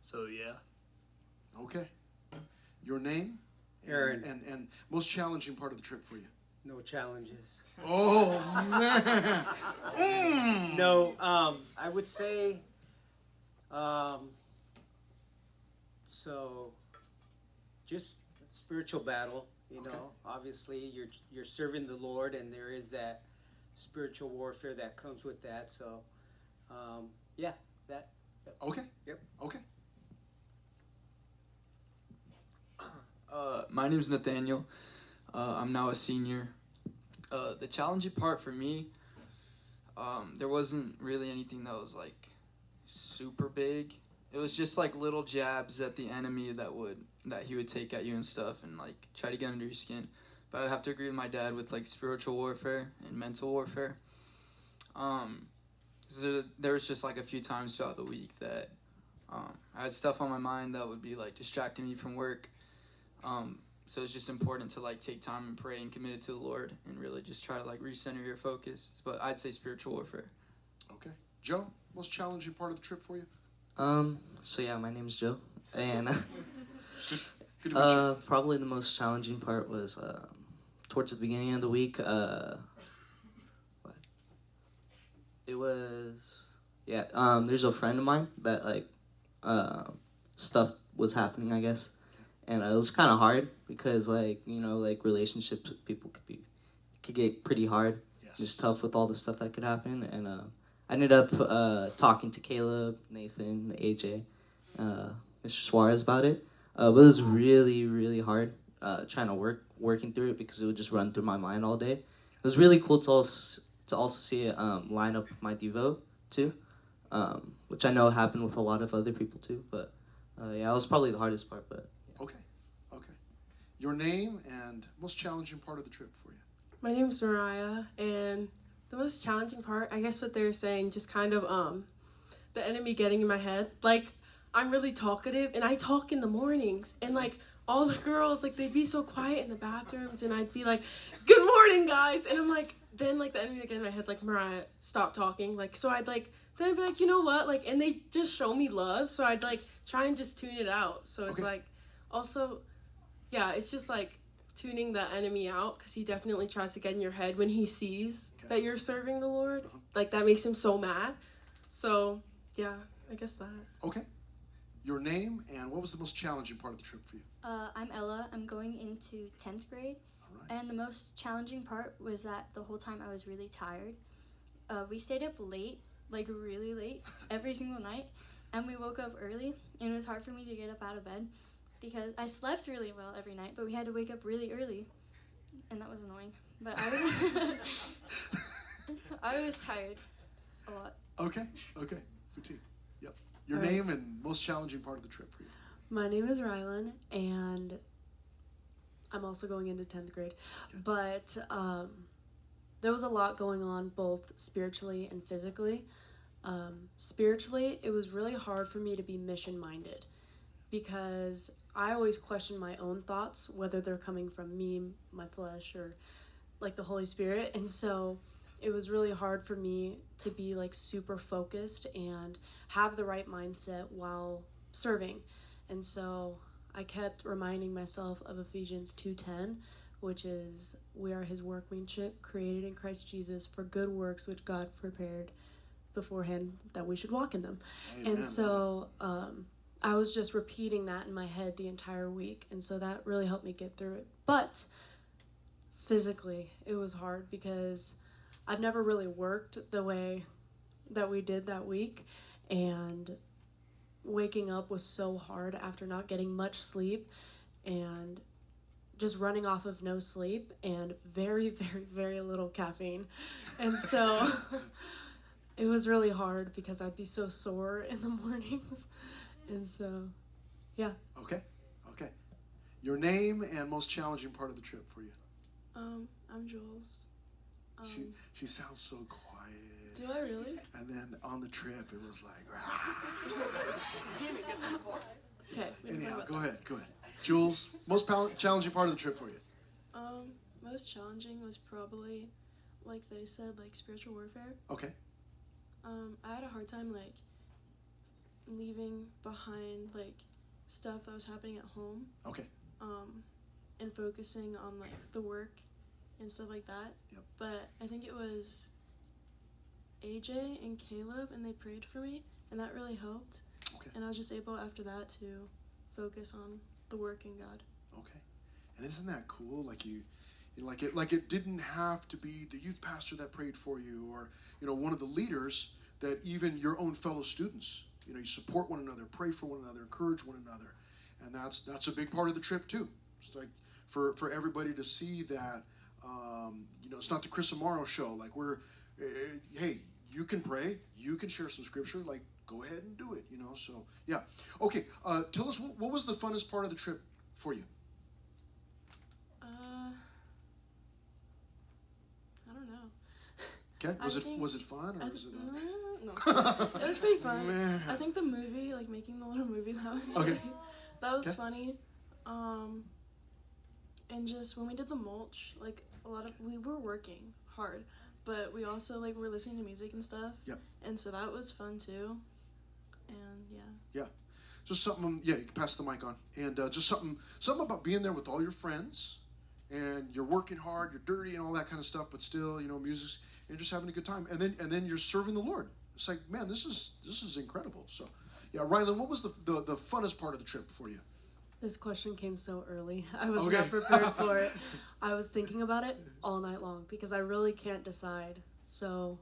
So yeah. Okay. Your name? Aaron. And most challenging part of the trip for you? No challenges. Oh man. No, I would say, so just spiritual battle, you Okay. know, obviously you're serving the Lord, and there is that spiritual warfare that comes with that. So, that. Okay. Yep. Okay. My name's Nathaniel. I'm now a senior. The challenging part for me, there wasn't really anything that was like super big. It was just like little jabs at the enemy that he would take at you and stuff, and like try to get under your skin. But I'd have to agree with my dad with like spiritual warfare and mental warfare. So there was just like a few times throughout the week that I had stuff on my mind that would be like distracting me from work. So it's just important to like take time and pray and commit it to the Lord and really just try to like recenter your focus. But I'd say spiritual warfare. Okay. Joe, most challenging part of the trip for you? So yeah, my name's Joe, and Good to meet you. probably the most challenging part was towards the beginning of the week. It was there's a friend of mine that like stuff was happening, I guess, and it was kind of hard because like relationships with people could get pretty hard. Yeah. just tough with all the stuff that could happen. And I ended up talking to Caleb, Nathan, AJ, Mr. Suarez about it. But it was really, really hard trying to working through it because it would just run through my mind all day. It was really cool to also see it line up with my Devo too, which I know happened with a lot of other people too. But yeah, that was probably the hardest part. But yeah. Okay. Your name and most challenging part of the trip for you. My name's Mariah, and the most challenging part, I guess what they were saying, just kind of the enemy getting in my head. Like, I'm really talkative, and I talk in the mornings, and like all the girls, like they'd be so quiet in the bathrooms, and I'd be like, "Good morning, guys," and I'm like, then like the enemy would get in my head, like, Mariah, stop talking. Like, so I'd like, then I'd be like, you know what, like, and they just show me love, so I'd like try and just tune it out. So it's like, also, yeah, it's just like tuning the enemy out, because he definitely tries to get in your head when he sees that you're serving the Lord. Like, that makes him so mad. So yeah, I guess that. Okay. Your name and what was the most challenging part of the trip for you? I'm Ella. I'm going into 10th grade. And the most challenging part was that the whole time I was really tired. We stayed up late, like really late, every single night. And we woke up early, and it was hard for me to get up out of bed because I slept really well every night, but we had to wake up really early. And that was annoying. But I was tired a lot. Okay. Fatigue. Yep. Your name and most challenging part of the trip for you. My name is Rylan, and I'm also going into 10th grade. Okay. But there was a lot going on both spiritually and physically. Spiritually, it was really hard for me to be mission-minded because I always question my own thoughts, whether they're coming from me, my flesh, or like the Holy Spirit. And so it was really hard for me to be like super focused and have the right mindset while serving. And so I kept reminding myself of Ephesians 2:10, which is, we are his workmanship, created in Christ Jesus for good works, which God prepared beforehand that we should walk in them. Amen. And so I was just repeating that in my head the entire week. And so that really helped me get through it. But physically, it was hard because I've never really worked the way that we did that week. And waking up was so hard after not getting much sleep and just running off of no sleep and very, very, very little caffeine. And so it was really hard because I'd be so sore in the mornings. And so, yeah. Okay. Your name and most challenging part of the trip for you. I'm Jules. She sounds so quiet. Do I really? And then on the trip, it was like. Okay. Anyhow, go ahead. Jules, most challenging part of the trip for you. Most challenging was probably, like they said, like spiritual warfare. Okay. I had a hard time like leaving behind like stuff that was happening at home. Okay. And focusing on like the work and stuff like that. Yep. But I think it was AJ and Caleb, and they prayed for me, and that really helped. Okay. And I was just able after that to focus on the work in God. Okay. And isn't that cool? Like like it didn't have to be the youth pastor that prayed for you, or one of the leaders, that even your own fellow students, you support one another, pray for one another, encourage one another. And that's a big part of the trip too. It's like for everybody to see that it's not the Chris Amaro show. Like hey, you can pray, you can share some scripture, like go ahead and do it, so yeah. Okay, tell us what was the funnest part of the trip for you? I don't know. Okay, was it fun, or was it no. It was pretty fun. I think the movie, like making the little movie, that was funny. And just when we did the mulch, like we were working hard, but we also like were listening to music and stuff. Yep. And so that was fun too. And yeah. Yeah. Just something, you can pass the mic on. And just something about being there with all your friends, and you're working hard, you're dirty and all that kind of stuff, but still, music, and just having a good time. And then you're serving the Lord. It's like, man, this is incredible. So, yeah, Rylan, what was the funnest part of the trip for you? This question came so early. I was Okay. not prepared for it. I was thinking about it all night long because I really can't decide. So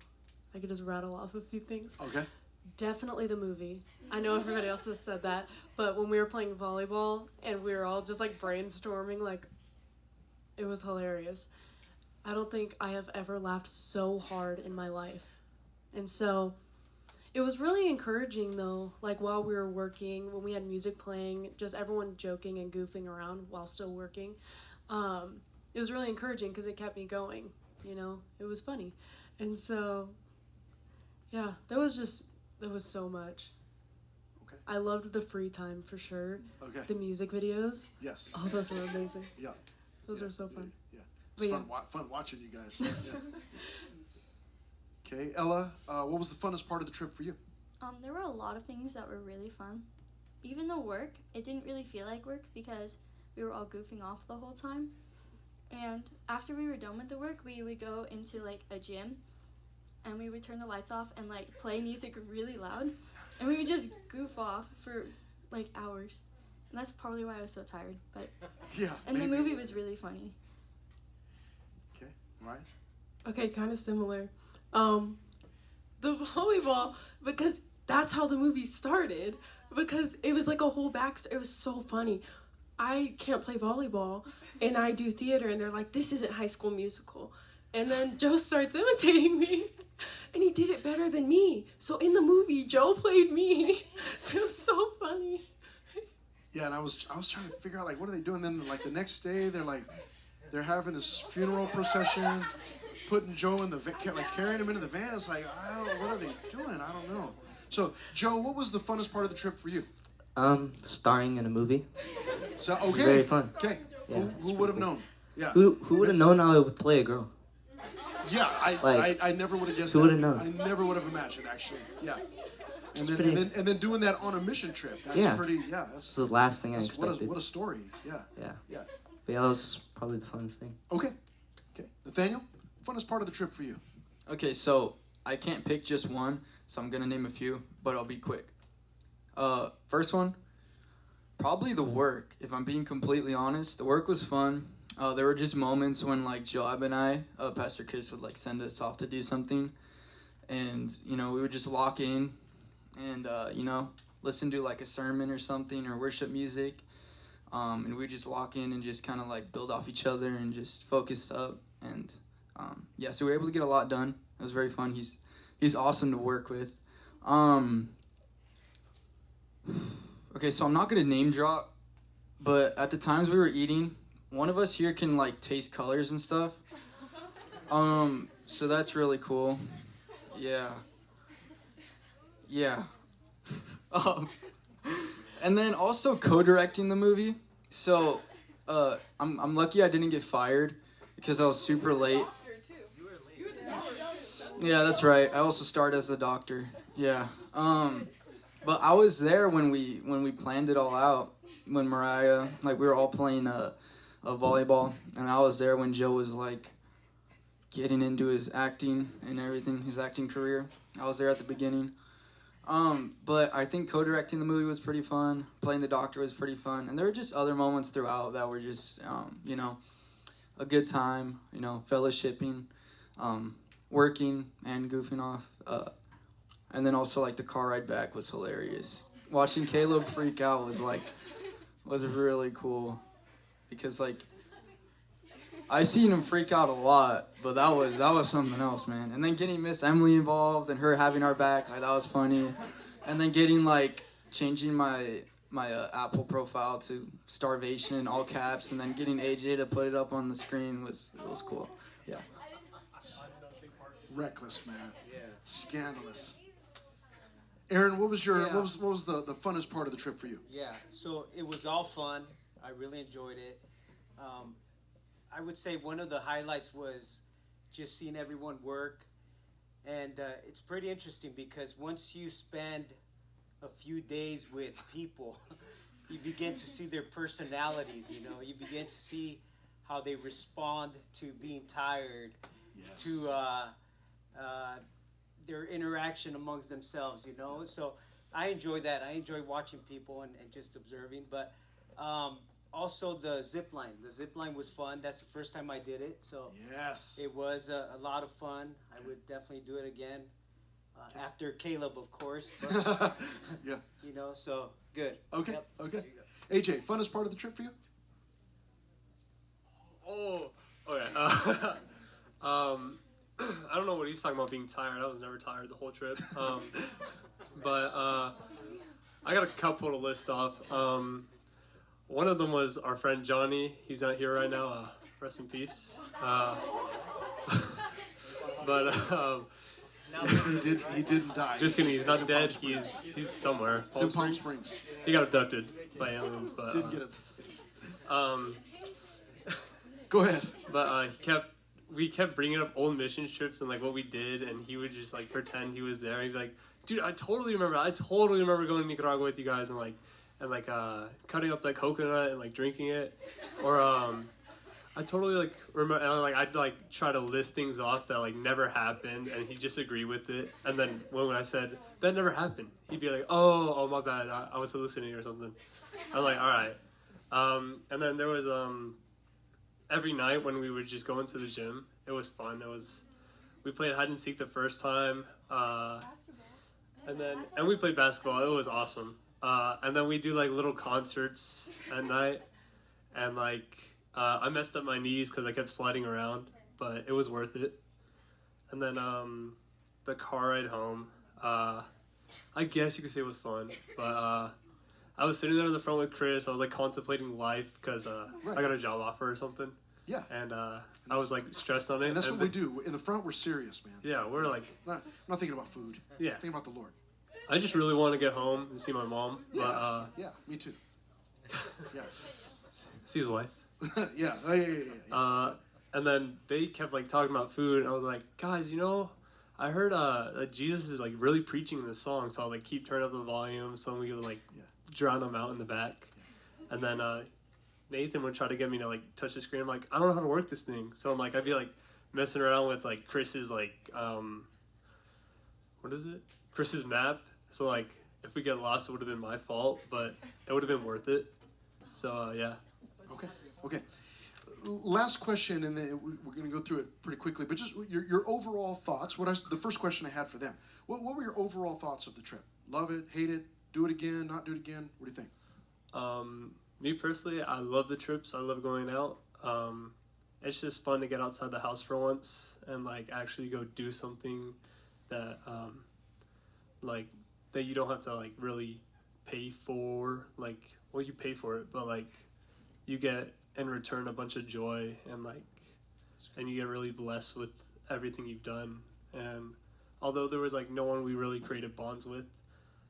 I could just rattle off a few things. Okay. Definitely the movie. I know everybody else has said that, but when we were playing volleyball and we were all just like brainstorming, like it was hilarious. I don't think I have ever laughed so hard in my life. And so it was really encouraging though, like while we were working, when we had music playing, just everyone joking and goofing around while still working. It was really encouraging because it kept me going, you know, it was funny. And so, yeah, there was so much. Okay. I loved the free time for sure. Okay. The music videos. Yes. Oh, those were amazing. Yeah. Those were so fun. Yeah. But It's yeah. fun watching you guys. Yeah. Okay, Ella, what was the funnest part of the trip for you? There were a lot of things that were really fun. Even though work, it didn't really feel like work because we were all goofing off the whole time. And after we were done with the work, we would go into like a gym and we would turn the lights off and like play music really loud. And we would just goof off for like hours. And that's probably why I was so tired. But Yeah. and maybe. the movie was really funny. Okay, right. Okay, kind of similar. The volleyball, because that's how the movie started. Because it was like a whole backstory. It was so funny. I can't play volleyball, and I do theater, and they're like, "This isn't High School Musical," and then Joe starts imitating me, and he did it better than me. So in the movie, Joe played me. So it was so funny. Yeah, and I was trying to figure out like what are they doing. Then like the next day they're having this funeral procession, putting Joe in the van, like carrying him into the van. It's like what are they doing? I don't know. So Joe, what was the funnest part of the trip for you? Starring in a movie. So It's okay, very fun. Okay, Yeah, it's who would have pretty known? Yeah. Who would have known I would play a girl? Yeah, I never would have guessed who that. would've known? I never would have imagined actually. Yeah. And then, pretty- and then doing that on a mission trip. That's Yeah. pretty. Yeah, that's This was the last thing I that's- expected. What a story. Yeah. Yeah. Yeah. But yeah, that was probably the funnest thing. Okay. Okay. Nathaniel, funnest part of the trip for you? Okay, so I can't pick just one, so I'm gonna name a few, but I'll be quick. First one, probably the work. If I'm being completely honest, the work was fun. There were just moments when like Joab and I, Pastor Chris would like send us off to do something, and you know we would just lock in, and you know listen to like a sermon or something or worship music, and we just lock in and just kind of like build off each other and just focus up, and yeah, so we were able to get a lot done. It was very fun. He's awesome to work with. Okay, so I'm not gonna name drop, but at the times we were eating, one of us here can like taste colors and stuff. So that's really cool. Yeah. Yeah. And then also co-directing the movie. So I'm lucky I didn't get fired because I was super late. Yeah, that's right. I also starred as the doctor. Yeah. But I was there when we planned it all out. When Mariah, like we were all playing a volleyball, and I was there when Joe was like getting into his acting and everything, his acting career. I was there at the beginning. But I think co-directing the movie was pretty fun. Playing the doctor was pretty fun, and there were just other moments throughout that were just you know, a good time. You know, fellowshipping, working and goofing off. And then also like the car ride back was hilarious. Watching Caleb freak out was really cool, because like I seen him freak out a lot, but that was something else, man. And then getting Miss Emily involved and her having our back, like that was funny. And then getting like changing my Apple profile to Starvation in all caps, and then getting AJ to put it up on the screen was cool. Yeah. Reckless, man. Yeah. Scandalous. Aaron, what was your Yeah. what was the funnest part of the trip for you? Yeah, so it was all fun. I really enjoyed it. I would say one of the highlights was just seeing everyone work. And it's pretty interesting because once you spend a few days with people, you begin to see their personalities, you know. You begin to see how they respond to being tired, to their interaction amongst themselves, you know. So I enjoy that. I enjoy watching people and just observing. But Also, the zip line. The zip line was fun. That's the first time I did it, so Yes. it was a lot of fun. I would definitely do it again. After Caleb, of course. But, Yeah. you know, so good. Okay. Yep. Okay. AJ, funnest part of the trip for you? Oh, okay. I don't know what he's talking about being tired. I was never tired the whole trip. But I got a couple to list off. One of them was our friend Johnny. He's not here right now. Rest in peace. But He didn't die. just kidding. He's not dead. He's somewhere. It's in Palm Springs. He got abducted by aliens, but Didn't get it. um. Go ahead. But we kept bringing up old mission trips and like what we did, and he would just like pretend he was there. He'd be like, "Dude, I totally remember going to Nicaragua with you guys and cutting up like coconut and like drinking it," or I totally like remember, and like I'd like try to list things off that like never happened, and he'd just agree with it. And then when I said that never happened, he'd be like, "Oh, my bad, I was hallucinating or something." I'm like, "All right." And then there was every night when we would just go into the gym, it was fun. We played hide and seek the first time, and we played basketball. It was awesome. And then we do like little concerts at night, and like I messed up my knees because I kept sliding around, but it was worth it. And then the car ride home, I guess you could say it was fun, but I was sitting there in the front with Chris. I was like contemplating life because I got a job offer or something. Yeah. And I was like stressed on it. And that's what we do. In the front, we're serious, man. Yeah, we're like not thinking about food. Yeah. Thinking about the Lord. I just really want to get home and see my mom. Yeah. But, Yeah. Me too. Yeah. see his wife. Yeah. Oh, yeah. And then they kept like talking about food, and I was like, guys, you know, I heard that Jesus is like really preaching in this song, so I'll like keep turning up the volume so we could like drown them out in the back. And then Nathan would try to get me to like touch the screen. I'm like, I don't know how to work this thing, so I'm like, I'd be like messing around with like Chris's like what is it? Chris's map. So like if we get lost, it would have been my fault, but it would have been worth it. So yeah. Okay. Last question, and then we're going to go through it pretty quickly. But just your overall thoughts. The first question I had for them. What were your overall thoughts of the trip? Love it, hate it, do it again, not do it again. What do you think? Me personally, I love the trips. I love going out. It's just fun to get outside the house for once and like actually go do something that like that you don't have to like really pay for. Like, well, you pay for it, but like you get in return a bunch of joy and you get really blessed with everything you've done. And although there was like no one we really created bonds with,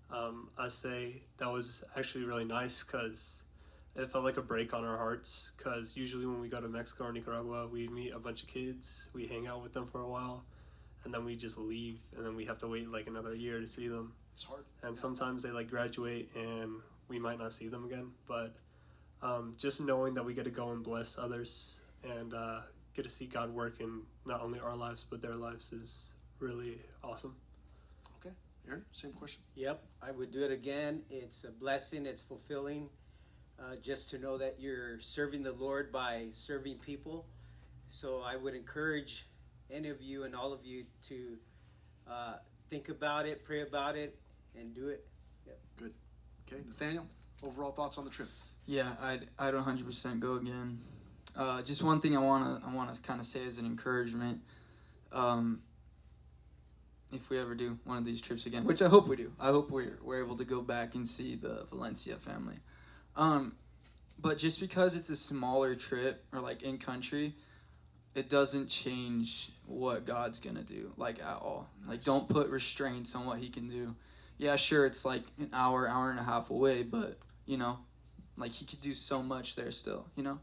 I say that was actually really nice because it felt like a break on our hearts, because usually when we go to Mexico or Nicaragua, we meet a bunch of kids, we hang out with them for a while, and then we just leave, and then we have to wait like another year to see them. It's hard. And sometimes they like graduate and we might not see them again, but just knowing that we get to go and bless others and get to see God work in not only our lives but their lives is really awesome. Okay. Aaron, same question. Yep, I would do it again. It's a blessing. It's fulfilling just to know that you're serving the Lord by serving people. So I would encourage any of you and all of you to think about it, pray about it, and do it. Yep. Good. Okay, Nathaniel, overall thoughts on the trip? Yeah, I'd 100% go again. Just one thing I wanna kind of say as an encouragement. If we ever do one of these trips again, which I hope we do, I hope we're able to go back and see the Valencia family. But just because it's a smaller trip or like in country, it doesn't change what God's gonna do like at all. Nice. Like, don't put restraints on what He can do. Yeah, sure, it's like an hour and a half away, but you know, like He could do so much there still, you know.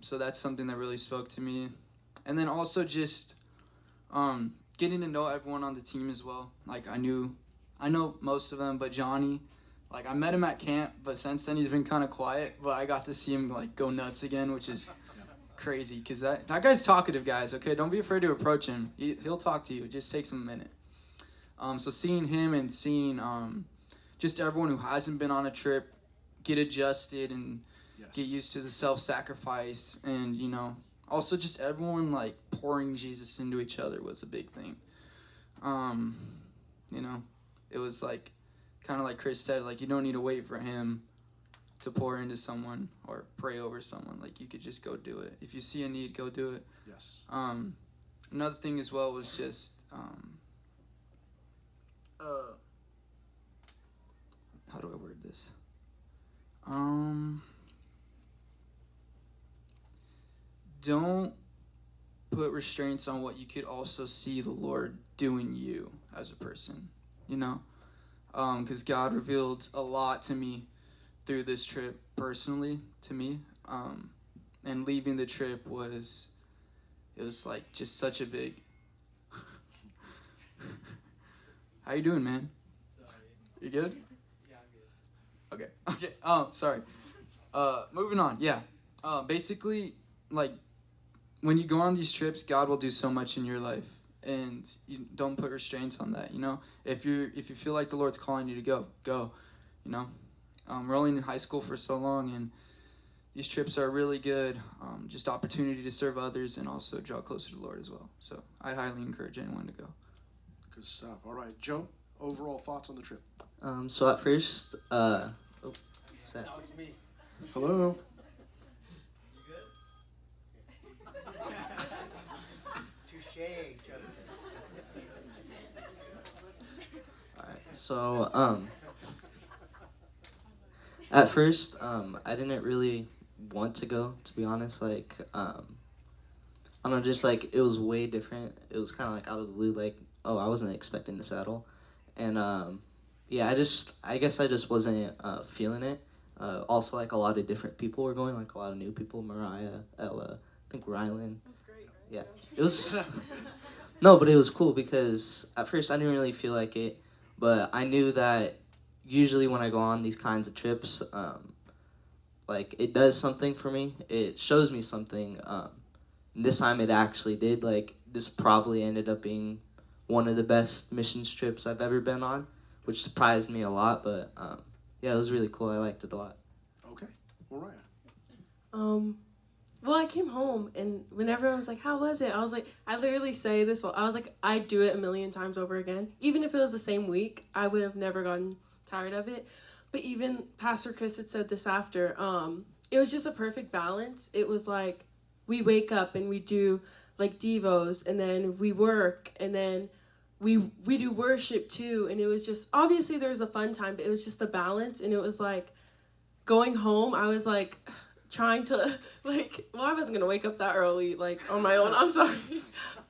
So that's something that really spoke to me, and then also just getting to know everyone on the team as well. Like I know most of them, but Johnny, like I met him at camp, but since then he's been kind of quiet. But I got to see him like go nuts again, which is crazy because that guy's talkative, guys. Okay, don't be afraid to approach him. He'll talk to you. It just takes him a minute. So seeing him and seeing just everyone who hasn't been on a trip get adjusted and Yes. get used to the self-sacrifice, and also just everyone like pouring Jesus into each other was a big thing. It was like kind of like Chris said, like you don't need to wait for him to pour into someone or pray over someone. Like you could just go do it. If you see a need, go do it. Yes. Another thing as well was just how do I word this? Don't put restraints on what you could also see the Lord doing you as a person, because God revealed a lot to me through this trip personally to me, and leaving the trip was like just such a big how you doing, man? You good? Yeah, I'm good. Okay. Sorry. Moving on. Yeah. Basically, like when you go on these trips, God will do so much in your life, and you don't put restraints on that. If you feel like the Lord's calling you to go. We're only in high school for so long, and these trips are really good. Just opportunity to serve others and also draw closer to the Lord as well. So I'd highly encourage anyone to go. Good stuff. All right, Joe. Overall thoughts on the trip? So at first, what's that? Now it's me. Hello. Touche, Justin. Alright, so at first, I didn't really want to go, to be honest. Like, I don't know, just like it was way different. It was kind of like out of the blue. Like, oh, I wasn't expecting this at all, and yeah, I guess I just wasn't feeling it. Also, like a lot of different people were going, like a lot of new people. Mariah, Ella, I think Rylan. That's great, right? Yeah, it was. No, but it was cool because at first I didn't really feel like it, but I knew that usually when I go on these kinds of trips, like it does something for me. It shows me something. This time it actually did. Like this probably ended up being one of the best missions trips I've ever been on, which surprised me a lot. But yeah, it was really cool. I liked it a lot. Okay, Mariah. Well, I came home, and when everyone was like, how was it? I was like, I literally say this, I was like, I'd do it a million times over again. Even if it was the same week, I would have never gotten tired of it. But even Pastor Chris had said this after, it was just a perfect balance. It was like, we wake up and we do like devos, and then we work, and then we do worship too. And it was just, obviously there was a fun time, but it was just the balance. And it was like, going home, I was like, trying to, like, well, I wasn't going to wake up that early, like, on my own, I'm sorry.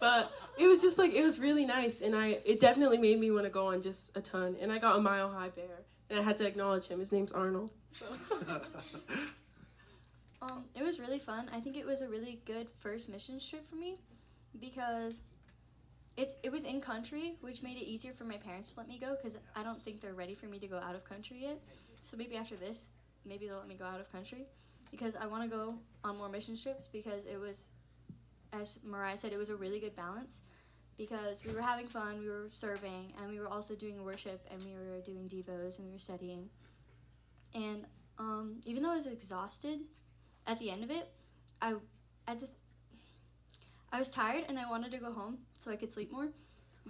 But it was just, like, it was really nice, and it definitely made me want to go on just a ton. And I got a Mile High Bear, and I had to acknowledge him. His name's Arnold. So. It was really fun. I think it was a really good first mission trip for me because it was in country, which made it easier for my parents to let me go because I don't think they're ready for me to go out of country yet. So maybe after this, maybe they'll let me go out of country. Because I want to go on more mission trips because it was, as Mariah said, it was a really good balance because we were having fun, we were serving, and we were also doing worship, and we were doing devos, and we were studying. And even though I was exhausted at the end of it, I was tired and I wanted to go home so I could sleep more,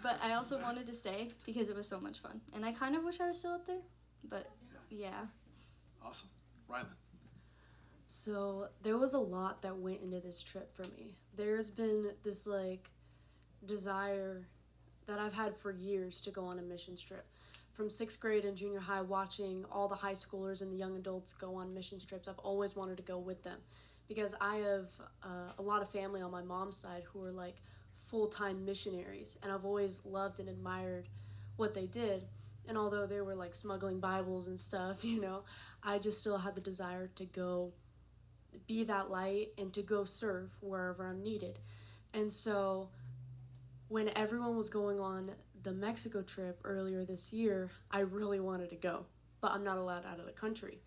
but I also wanted to stay because it was so much fun. And I kind of wish I was still up there, but yeah. Awesome. Rylan. So there was a lot that went into this trip for me. There's been this like desire that I've had for years to go on a missions trip. From 6th grade and junior high, watching all the high schoolers and the young adults go on missions trips, I've always wanted to go with them because I have a lot of family on my mom's side who are like full-time missionaries, and I've always loved and admired what they did. And although they were like smuggling Bibles and stuff, I just still had the desire to go be that light and to go serve wherever I'm needed. And so when everyone was going on the Mexico trip earlier this year, I really wanted to go, but I'm not allowed out of the country,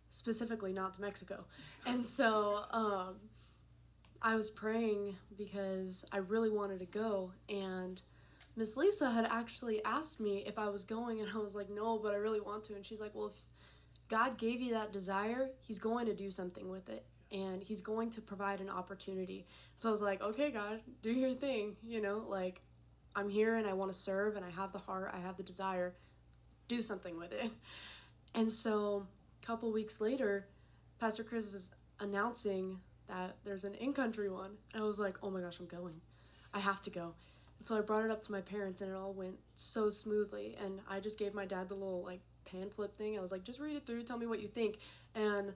specifically not to Mexico. And so I was praying because I really wanted to go, and Miss Lisa had actually asked me if I was going, and I was like, no, but I really want to. And she's like, well, God gave you that desire, he's going to do something with it. And he's going to provide an opportunity. So I was like, okay, God, do your thing. You know, like, I'm here and I want to serve and I have the heart, I have the desire. Do something with it. And so a couple weeks later, Pastor Chris is announcing that there's an in-country one. And I was like, oh my gosh, I'm going. I have to go. And so I brought it up to my parents and it all went so smoothly. And I just gave my dad the little like pan flip thing. I was like, just read it through, tell me what you think. And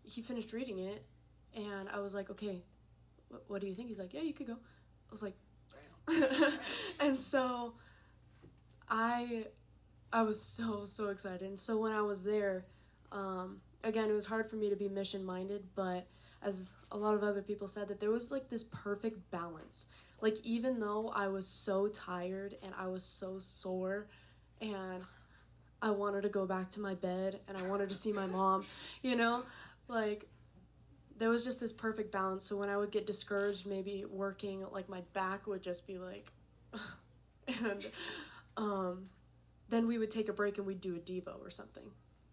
he finished reading it. And I was like, okay, what do you think? He's like, yeah, you could go. I was like, and so I was so excited. And so when I was there, again, it was hard for me to be mission-minded, but as a lot of other people said, that there was like this perfect balance. Like, even though I was so tired and I was so sore and I wanted to go back to my bed and I wanted to see my mom, you know, like, there was just this perfect balance. So when I would get discouraged, maybe working, like my back would just be like, and then we would take a break and we'd do a Devo or something.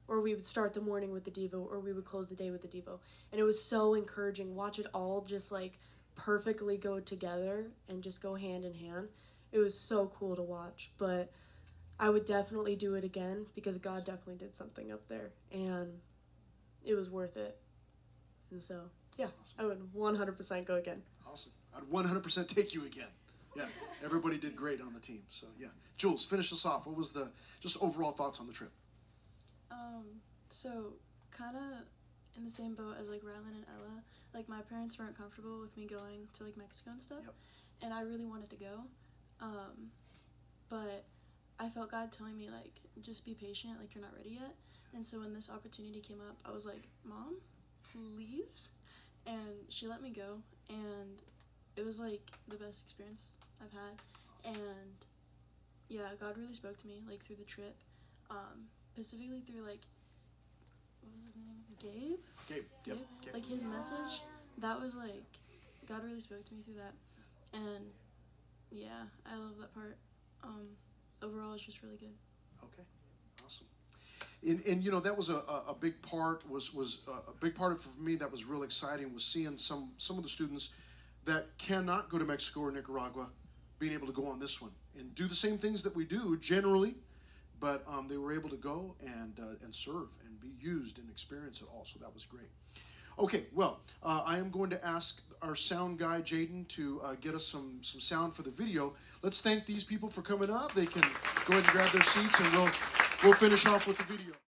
Or we would start the morning with the Devo, or we would close the day with the Devo. And it was so encouraging. Watch it all just like perfectly go together and just go hand in hand. It was so cool to watch. But I would definitely do it again because God definitely did something up there. And it was worth it. And so, yeah, I would 100% go again. Awesome. I'd 100% take you again. Yeah, everybody did great on the team. So, yeah. Jules, finish us off. What was the just overall thoughts on the trip? So kind of in the same boat as like Rylan and Ella, like my parents weren't comfortable with me going to like Mexico and stuff, and I really wanted to go, but I felt God telling me like, just be patient, like you're not ready yet. And so when this opportunity came up, I was like, Mom, please? And she let me go, and it was like the best experience I've had. And yeah, God really spoke to me like through the trip, specifically through like, what was his name? Gabe? Gabe. Like his message, that was like, God really spoke to me through that. And yeah, I love that part. Overall, it's just really good. Okay, awesome. And you know, that was a big part, was a big part of, for me, that was real exciting, was seeing some of the students that cannot go to Mexico or Nicaragua being able to go on this one and do the same things that we do generally, but they were able to go and serve and be used and experience it all, so that was great. Okay, well, I am going to ask our sound guy, Jaden, to get us some sound for the video. Let's thank these people for coming up. They can go ahead and grab their seats, and we'll finish off with the video.